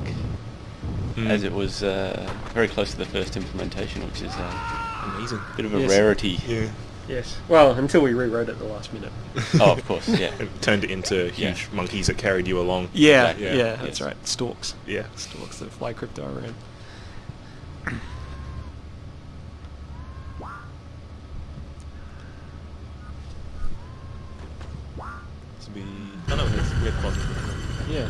as it was very close to the first implementation, which is amazing. A bit of a rarity. Yeah. Yes. Well, until we rewrote it at the last minute. Oh, of course, yeah. It turned it into huge monkeys that carried you along. Yeah, Exactly. yeah, that's right. Storks. Yeah. Storks that fly crypto around. We had quantum. Yeah.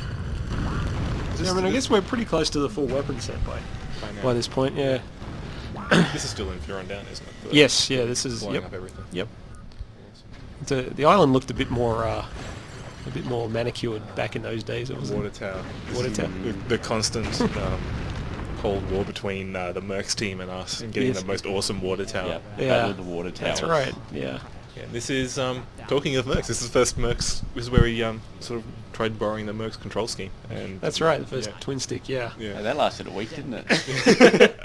I mean, I guess we're pretty close to the full weapon set by this point, yeah. This is still in Furon Down, isn't it? Yes, yeah, this is... Blowing Yep. up everything. Yep. The island looked a bit more manicured back in those days. It was Water tower. Water tower. The constant Cold War between the Mercs team and us, and getting the most awesome water tower. Yeah. Battle of the Water Towers. That's right. Yeah. Yeah, this is talking of Mercs. This is the first Mercs. This is where we sort of tried borrowing the Mercs control scheme. And That's right. The first twin stick. Yeah. Yeah, that lasted a week, didn't it?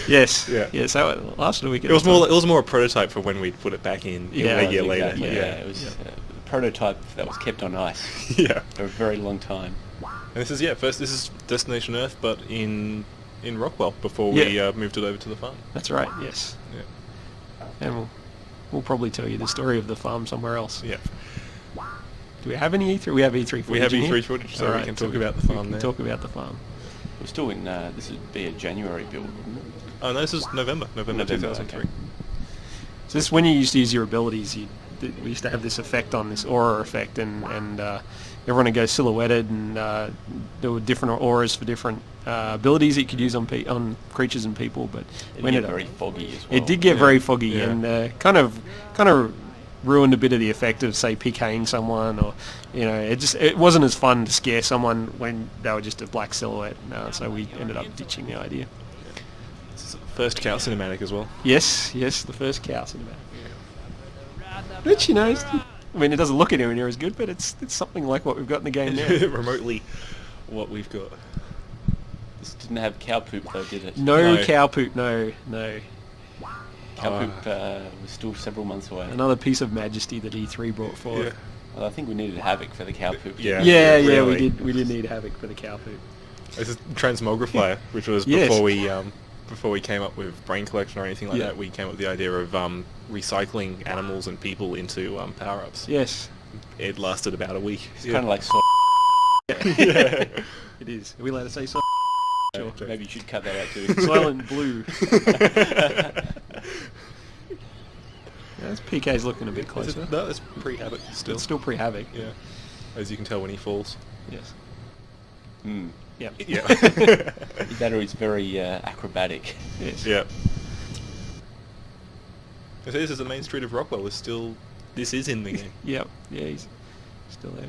Yes. Yeah. Yes. That lasted a week. It was more. It was more a prototype for when we put it back in a year later. Exactly, yeah, it was a prototype that was kept on ice. Yeah. For a very long time. And this is This is Destination Earth, but in Rockwell before we moved it over to the farm. That's right. Yes. Yeah. And we'll probably tell you the story of the farm somewhere else. Yeah. Do we have any E3? We have E3 footage. We have in E3 here? footage, so All we right, can talk about the farm We can there. talk about the farm. We're still in. This would be a January build, wouldn't it? Oh no, this is November 2003. Okay. So this, when you used to use your abilities, we used to have this effect on this aura effect, and everyone would go silhouetted, and there were different auras for different abilities that you could use on creatures and people. But It did get very foggy as well. It did get very foggy, and kind of ruined a bit of the effect of, say, PKing someone, or it wasn't as fun to scare someone when they were just a black silhouette. So we ended up ditching the idea. First cow cinematic as well. Yes, the first cow cinematic. Which, I mean, it doesn't look anywhere near as good, but it's something like what we've got in the game now. Remotely what we've got. This didn't have cow poop though, did it? No cow poop, no. Cow poop was still several months away. Another piece of majesty that E3 brought forward. Yeah. Well, I think we needed Havoc for the cow poop. We did need Havoc for the cow poop. This is Transmogrifier, which was before we came up with brain collection or anything like that. We came up with the idea of recycling animals and people into power-ups. Yes. It lasted about a week. It's kind of like It is. Are we allowed to say so? Sure. Maybe you should cut that out too. Silent Blue. This PK's looking a bit closer. No, it's pre-Havoc still. It's still pre-Havoc. Yeah. As you can tell when he falls. Yes. Yeah. Yeah. The battery's very acrobatic. Yes. Yeah. This is the main street of Rockwell. This is in the game. Yep. Yeah, he's still there.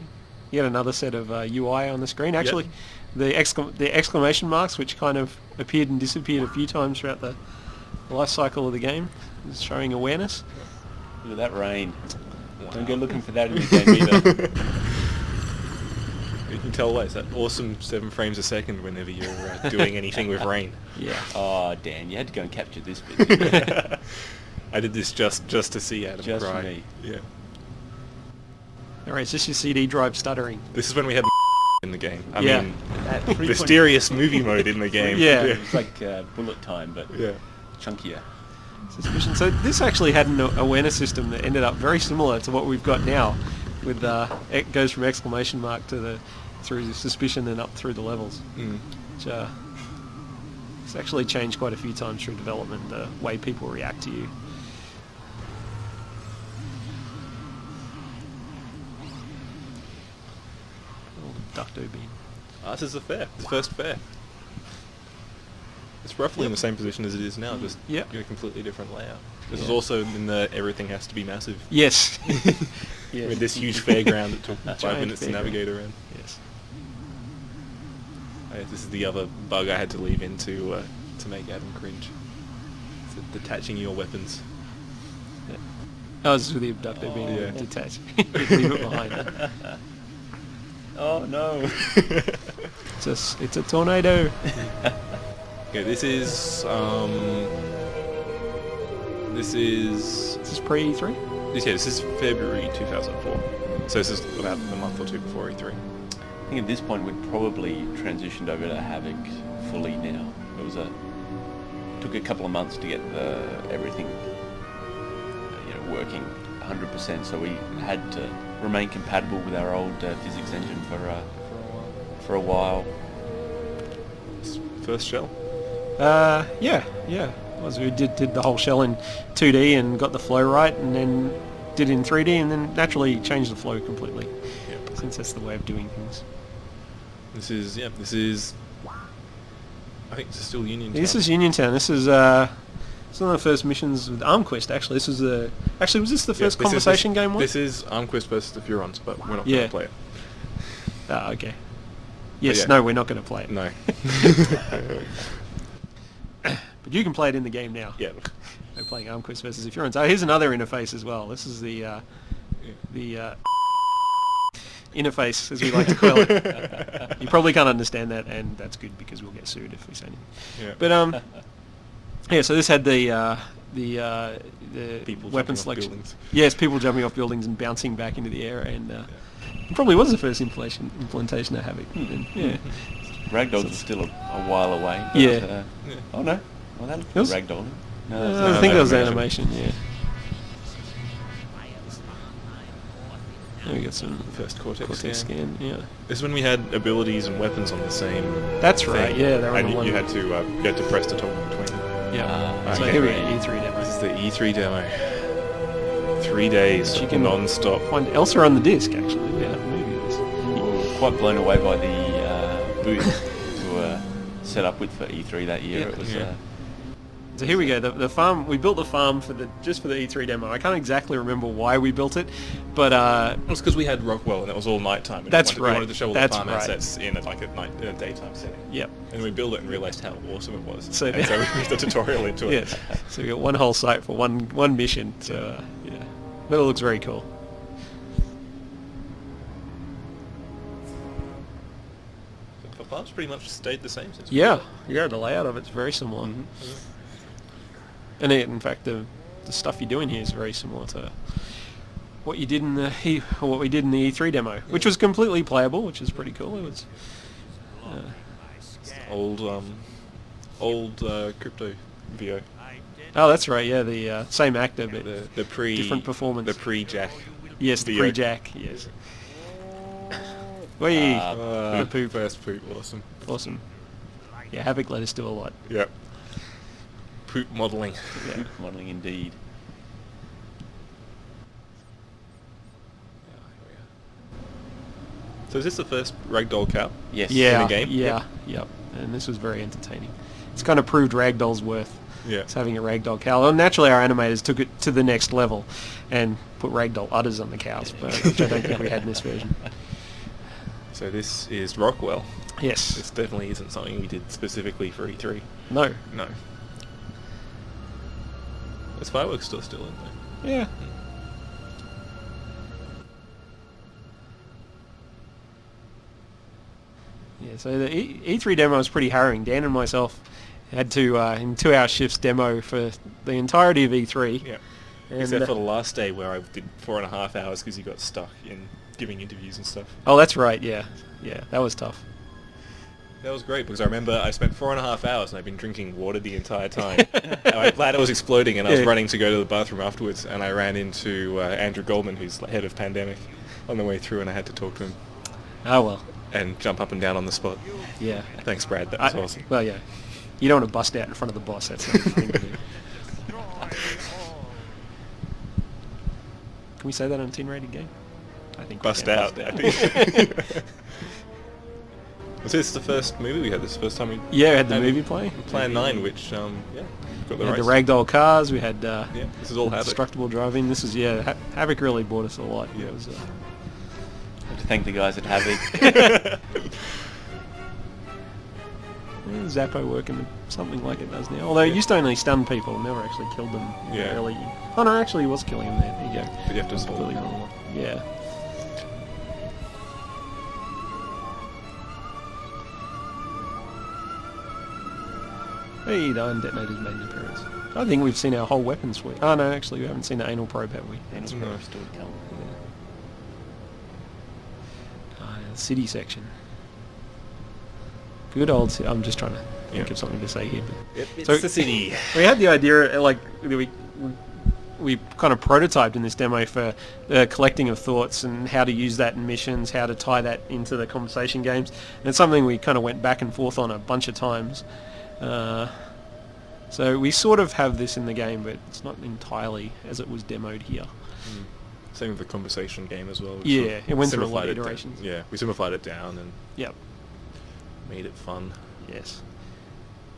You had another set of UI on the screen. Actually, the exclamation marks, which kind of appeared and disappeared a few times throughout the life cycle of the game, is showing awareness. Look at that rain. Wow. Don't go looking for that in the game either. You can tell it's that awesome 7 frames a second whenever you're doing anything with rain. Yeah. Oh, Dan, you had to go and capture this bit. I did this just to see Adam just cry. For me. Yeah. Alright, it's just your CD drive stuttering. This is when we had in the game. I Yeah. mean, mysterious movie mode in the game. Yeah. It's like bullet time, but chunkier. Suspicion. So this actually had an awareness system that ended up very similar to what we've got now, with it goes from exclamation mark to through suspicion and up through the levels. Which it's actually changed quite a few times through development, the way people react to you. Ducto beam. This is the fair. The first fair. It's roughly in the same position as it is now, just in a completely different layout. This is also in the everything has to be massive. Yes. With this huge fairground that took 5 minutes to navigate around. Yes. This is the other bug I had to leave in to make Adam cringe. It's detaching your weapons. Oh, this is with the abductor being detached. Leave it behind. Oh no. It's a tornado. Okay, this is pre-E3? This is February 2004. So this is about a month or two before E3. I think at this point we'd probably transitioned over to Havoc fully now. Took a couple of months to get everything working 100%, so we had to remain compatible with our old physics engine for a while. First shell? Yeah. We did the whole shell in 2D and got the flow right, and then did it in 3D, and then naturally changed the flow completely. Yep. Since that's the way of doing things. This is I think this is still Uniontown. This is Uniontown. This is one of the first missions with ArmQuest. Actually, this was was this the first conversation game? This is ArmQuest versus the Furons, but we're not going to play it. Okay. Yes. No, we're not going to play it. No. But you can play it in the game now. Yeah. We're playing ArmQuest versus the Furons. Oh, here's another interface as well. This is the interface, as we like to call it. You probably can't understand that, and that's good because we'll get sued if we say anything. Yeah. But so this had the people weapon jumping off selection. buildings. Yes, people jumping off buildings and bouncing back into the air, and it probably was the first implementation of Havoc. And, Ragdolls is still a while away. But, yeah. Oh no. Well, that looks like Ragdoll. No, I think that was animation. Yeah. We got some first Cortex scan. Yeah. This is when we had abilities and weapons on the same. That's thing. right. Yeah, they were on and the one. you had to press to toggle between them. Yeah. So here we go. E3 demo. This is the E3 demo. 3 days non-stop. Find Elsa on the disc actually. Yeah, the movie is. Quite blown away by the booth we were set up with for E3 that year. Yeah. It was. So here we go. The farm. We built the farm just for the E3 demo. I can't exactly remember why we built it, but it was because we had Rockwell and it was all nighttime. And that's we right. wanted to show all the farm assets in a daytime setting. Yep. And we built it and realised how awesome it was. So we moved the tutorial into it. Yes. So we got one whole site for one mission. So yeah, but it looks very cool. The farm's pretty much stayed the same since. Yeah. The layout of it's very similar. Mm-hmm. And in fact, the stuff you're doing here is very similar to what you did in the what we did in the E3 demo, which was completely playable, which is pretty cool. It was old crypto VO. Oh, that's right. Yeah, the same actor, but the different performance. The pre-Jack. Yes, the pre-Jack. Yes. The poop. First poop. Awesome. Yeah, Havoc let us do a lot. Yep. Poop modelling. Yeah. Poop modelling indeed. So is this the first ragdoll cow? Yes. Yeah. In the game? Yeah. Yep. And this was very entertaining. It's kind of proved ragdoll's worth. Yeah. It's having a ragdoll cow. Well, naturally, our animators took it to the next level and put ragdoll udders on the cows, but which I don't think we had in this version. So this is Rockwell. Yes. This definitely isn't something we did specifically for E3. No. There's fireworks still in there. Yeah. Yeah, so the E3 demo was pretty harrowing. Dan and myself had to, in 2-hour shifts, demo for the entirety of E3. Yeah. Except for the last day where I did 4.5 hours because he got stuck in giving interviews and stuff. Oh, that's right, yeah. Yeah, that was tough. That was great because I remember I spent 4.5 hours and I've been drinking water the entire time. My bladder was exploding and I was running to go to the bathroom afterwards, and I ran into Andrew Goldman, who's head of Pandemic, on the way through, and I had to talk to him. Oh, well. And jump up and down on the spot. Yeah. Thanks, Brad. That was awesome. Well, yeah. You don't want to bust out in front of the boss. That's not the thing to do. Can we say that on a 10-rated game? I think bust out. I think. Was this the first movie we had? This first time we we had the movie play. Plan 9, which got the the ragdoll cars. We had this is all Havoc. Destructible driving. This was Havoc really bought us a lot. Yeah. It was, to thank the guys at Havoc. Zappo working something like it does now. Although it used to only stun people, never actually killed them early. Oh no, actually he was killing them there. There you go. But you have to solve wrong. Yeah. Hey, the Iron Detonator's made an appearance. I think we've seen our whole weapon suite. Oh no, actually we haven't seen the Anal Probe, have we? Anal Probe still to come. The city section. Good old city. I'm just trying to think of something to say here. But It's the city. We had the idea, like, we kind of prototyped in this demo for collecting of thoughts and how to use that in missions, how to tie that into the conversation games. And it's something we kind of went back and forth on a bunch of times. So we sort of have this in the game, but it's not entirely as it was demoed here. Same with the conversation game as well. Yeah, it went through a lot of iterations. Yeah, we simplified it down and made it fun. Yes.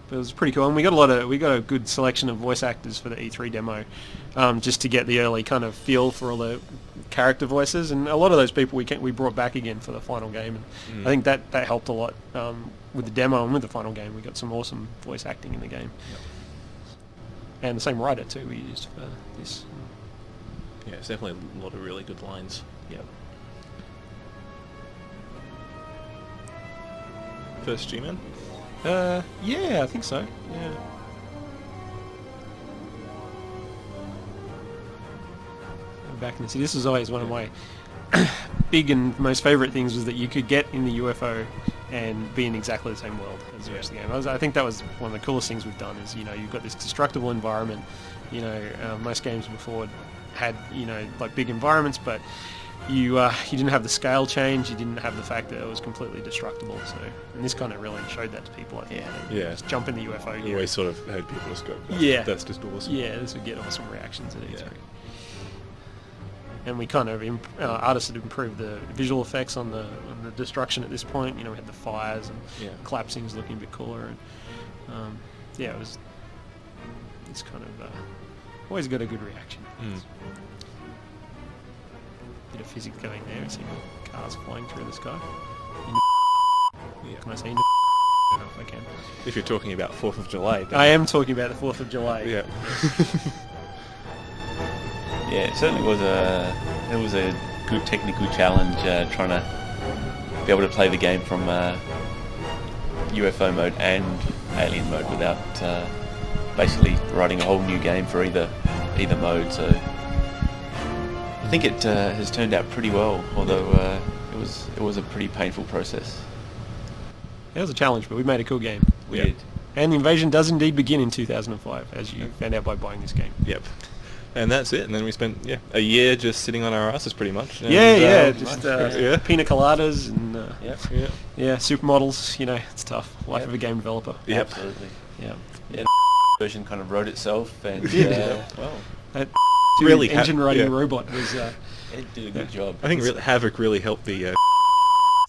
But it was pretty cool, and we got a good selection of voice actors for the E3 demo, just to get the early kind of feel for all the character voices, and a lot of those people we brought back again for the final game, and I think that helped a lot with the demo and with the final game. We got some awesome voice acting in the game, and the same writer too we used for this. Yeah, it's definitely a lot of really good lines. Yep. First G-Man? Yeah, I think so. Yeah. Back in the city. This was always one of my big and most favourite things, was that you could get in the UFO and be in exactly the same world as the rest of the game. I think that was one of the coolest things we've done, is, you've got this destructible environment. Most games before had, like big environments, but you didn't have the scale change, you didn't have the fact that it was completely destructible, and this kind of really showed that to people, I think. Just jump in the UFO. You always sort of heard people just go, that's just awesome. Yeah, this would get awesome reactions at E3. And we kind of, artists had improved the visual effects on the destruction at this point. We had the fires and collapsing's looking a bit cooler, and it's kind of always got a good reaction. Bit of physics going there. See cars flying through the sky. Can I say? I don't know if I can. If you're talking about 4th of July. I am talking about the 4th of July. Yeah. Yeah, it certainly was a good technical challenge, trying to be able to play the game from UFO mode and alien mode without basically writing a whole new game for either mode. So I think it has turned out pretty well, although it was a pretty painful process. It was a challenge, but we made a cool game. We did. And the invasion does indeed begin in 2005, as you found out by buying this game. Yep. And that's it. And then we spent a year just sitting on our asses, pretty much. And, just pina coladas and supermodels. It's tough. Life of a game developer. Yep. Absolutely. Yeah. The version kind of wrote itself, and that really engine writing robot was. It did a good job. I think Havoc really helped the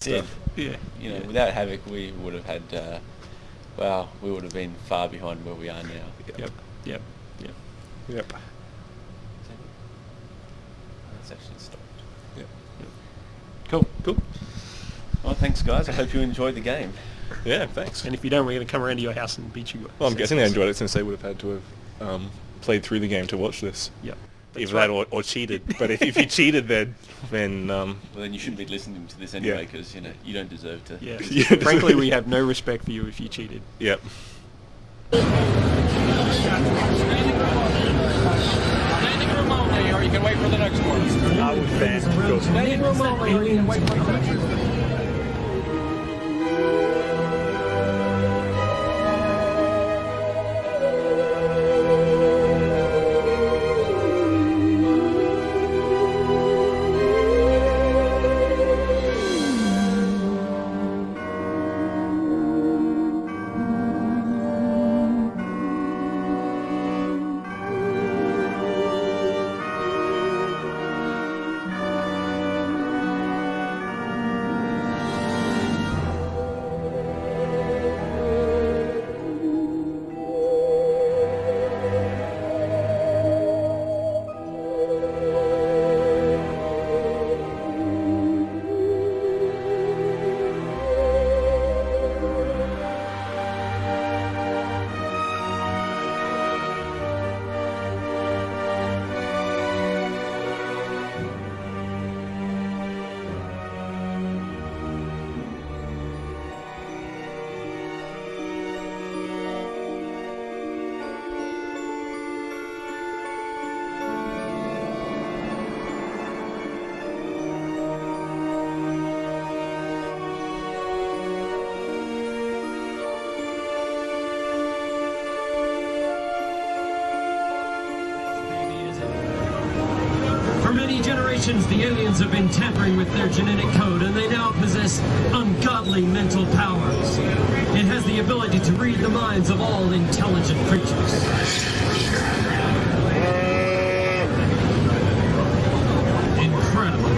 stuff. Yeah. Without Havoc, we would have had. We would have been far behind where we are now. Yep. That's actually stopped. Yep. Cool. Well, thanks, guys. I hope you enjoyed the game. Yeah, thanks. And if you don't, we're going to come around to your house and beat you. Well, I'm guessing they enjoyed it, since they would have had to have played through the game to watch this. Yep. Either that or cheated. But if you cheated, then well, then you shouldn't be listening to this anyway, because you don't deserve to. Yeah. Frankly, we have no respect for you if you cheated. Yep. Standing room only, or you can wait for the next one. I would bet. Standing room only, or you can wait for the next one. generations, the aliens have been tampering with their genetic code, and they now possess ungodly mental powers. It has the ability to read the minds of all intelligent creatures. Incredible.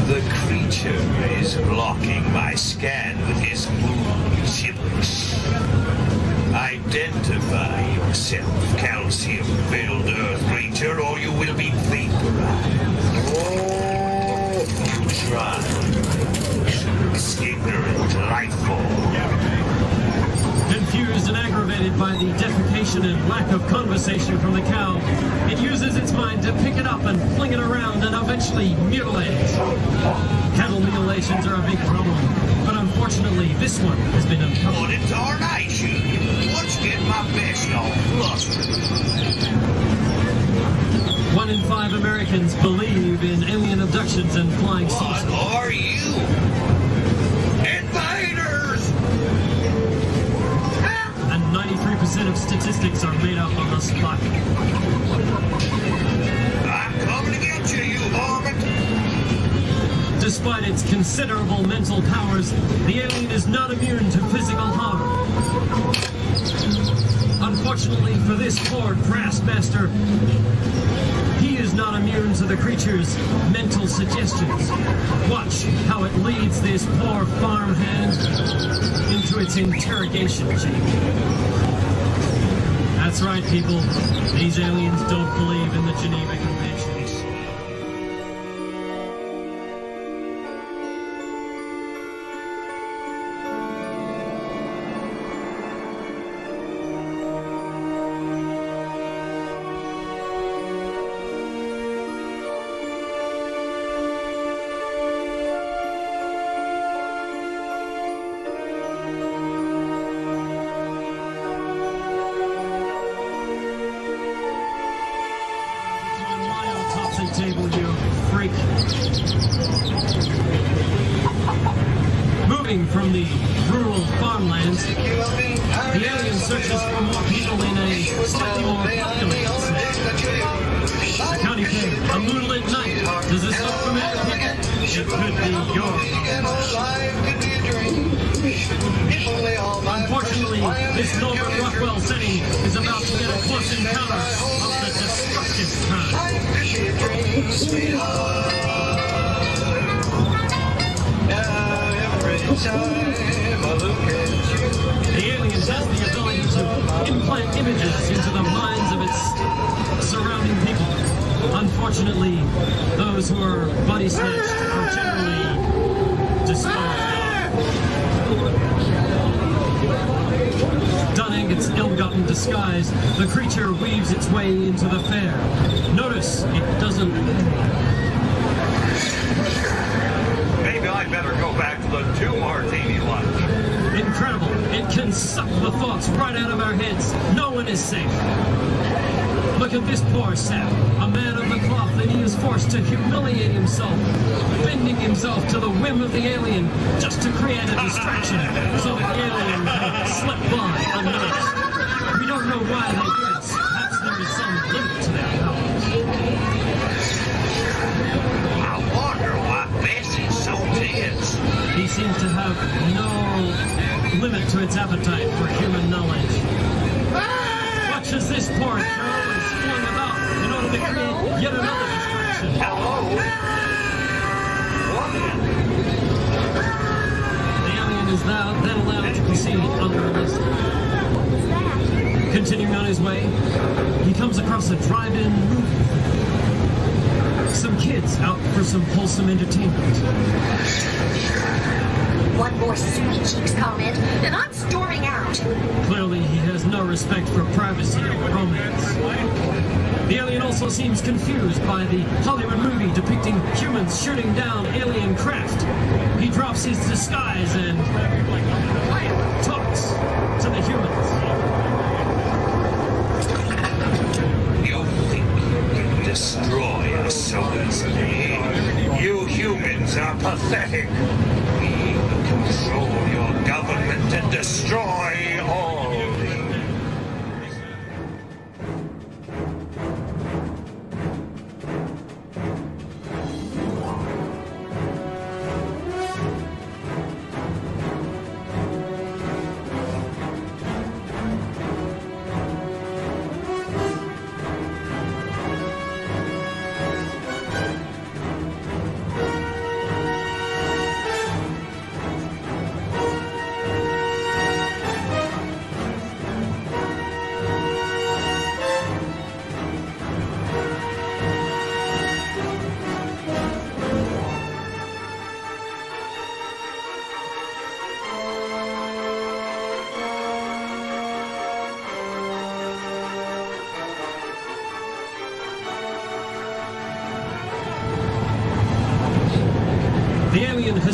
The creature is blocking my scan with his moon gibberish. Identify yourself, calcium-filled Earth creature, or you will be vaporized. You try. Ignorant life form. Confused and aggravated by the defecation and lack of conversation from the cow, it uses its mind to pick it up and fling it around and eventually mutilate it. Cattle mutilations are a big problem, but unfortunately this one has been uncovered. What in tarnation? What's getting my best all flustered? 1 in 5 Americans believe in alien abductions and flying saucers. What are you? Invaders! And 93% of statistics are made up on the spot. I'm coming to get you, you varmint! Despite its considerable mental powers, the alien is not immune to physical harm. Unfortunately for this poor Grassmaster, he is not immune to the creature's mental suggestions. Watch how it leads this poor farmhand into its interrogation chamber. That's right, people. These aliens don't believe in the Geneva Conventions. Table, you freak. Moving from the rural farmlands, the alien searches for more people in a slightly more populated city. The county fair, a moonlit night. Does this look familiar, people? It could be your Unfortunately, this Norman Rockwell setting is about to get a close encounter of the destructive kind. The alien has the ability to implant images into the minds of its surrounding people. Unfortunately, those who are body snatched are generally disposed of. Donning its ill-gotten disguise, the creature weaves its way into the fair. Notice it doesn't... Maybe I'd better go back to the 2-martini lunch. Incredible. It can suck the thoughts right out of our heads. No one is safe. Look at this poor sap, a man of the cloth, and he is forced to humiliate himself, bending himself to the whim of the alien just to create a distraction so that the alien can slip by unnoticed. We don't know why they do this. Perhaps there is some limit to their powers. I wonder why Bessie's so tense. He seems to have no limit to its appetite for human knowledge. Watch as this poor girl is flung about in order to create yet another distraction. The alien is now then allowed to proceed unmolested. Continuing on his way, he comes across a drive-in movie. Some kids out for some wholesome entertainment. One more sweet cheeks comment, and I'm storming out. Clearly, he has no respect for privacy or romance. The alien also seems confused by the Hollywood movie depicting humans shooting down alien craft. He drops his disguise and talks to the humans. You think you can destroy us so easily? You humans are pathetic. We will control your government and destroy all.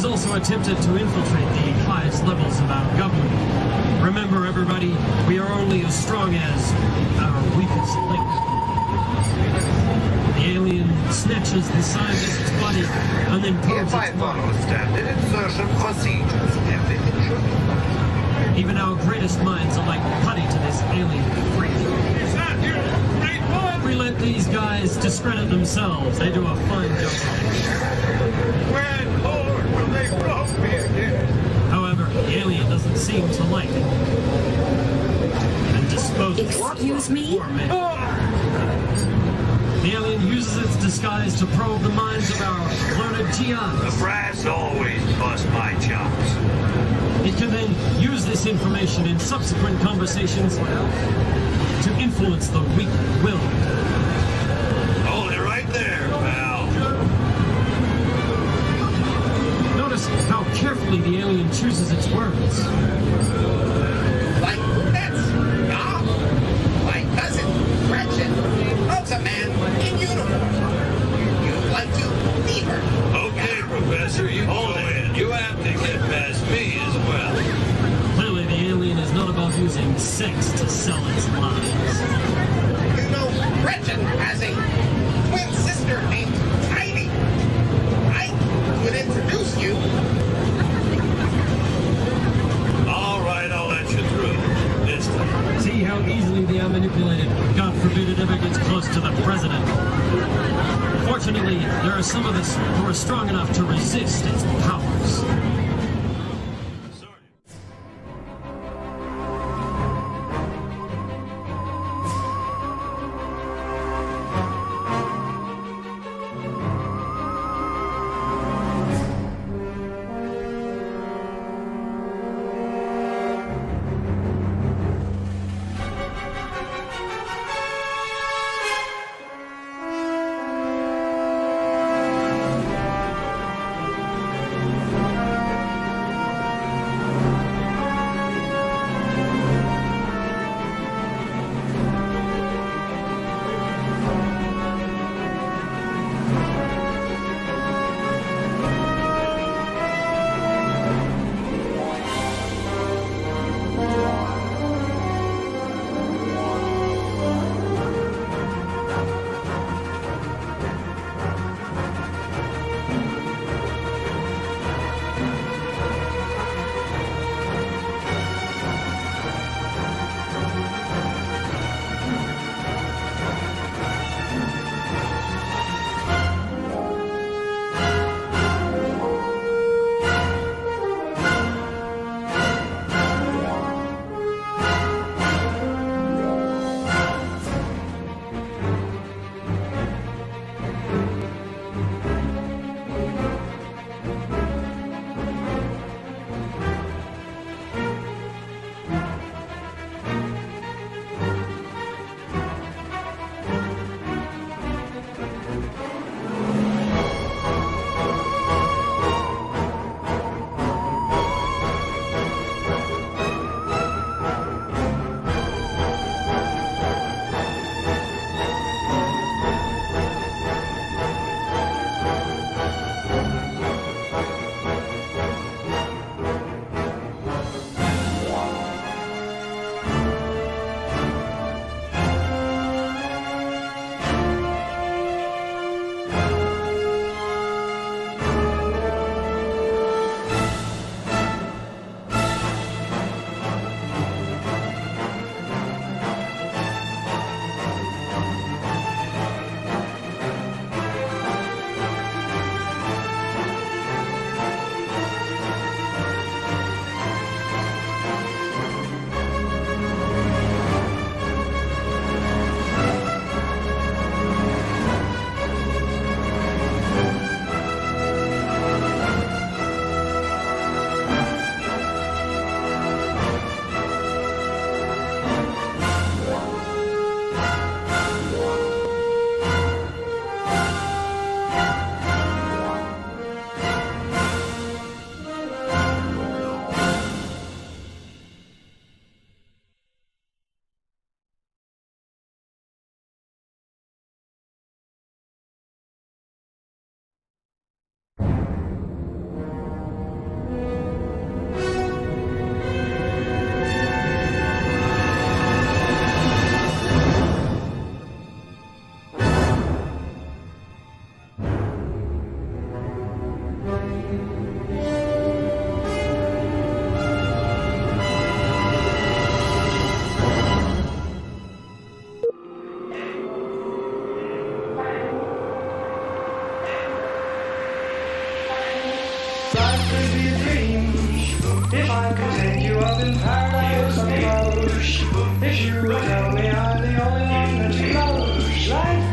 also attempted to infiltrate the highest levels of our government. Remember, everybody, we are only as strong as our weakest link. The alien snatches the scientist's body and then pulls its mind. Standard insertion procedures have been introduced. Even our greatest minds are like putty to this alien freak. We let these guys discredit themselves. They do a fine job. When Lord will they roast me again? However, the alien doesn't seem to like it. And disposes. Excuse me? The alien uses its disguise to probe the minds of our learned GIs. The brass always bust my chops. It can then use this information in subsequent conversations to influence the weak-willed. Hold it right there, pal. Notice how carefully the alien chooses its words. Like pets, yeah? My cousin, Gretchen, loves a man in uniform. You'd like to meet her. Okay, Professor, you hold it. You have to get past me as well. Clearly, the alien is not about using sex to sell its lies. You know, Gretchen has a twin sister named Tiny. I would introduce you. All right, I'll let you through. This time. See how easily they are manipulated. God forbid it ever gets close to the president. Fortunately, there are some of us who are strong enough to resist its powers. could be a dream. If I could take you up in paradise on the road. If you would tell me I'm the only one that you love. Like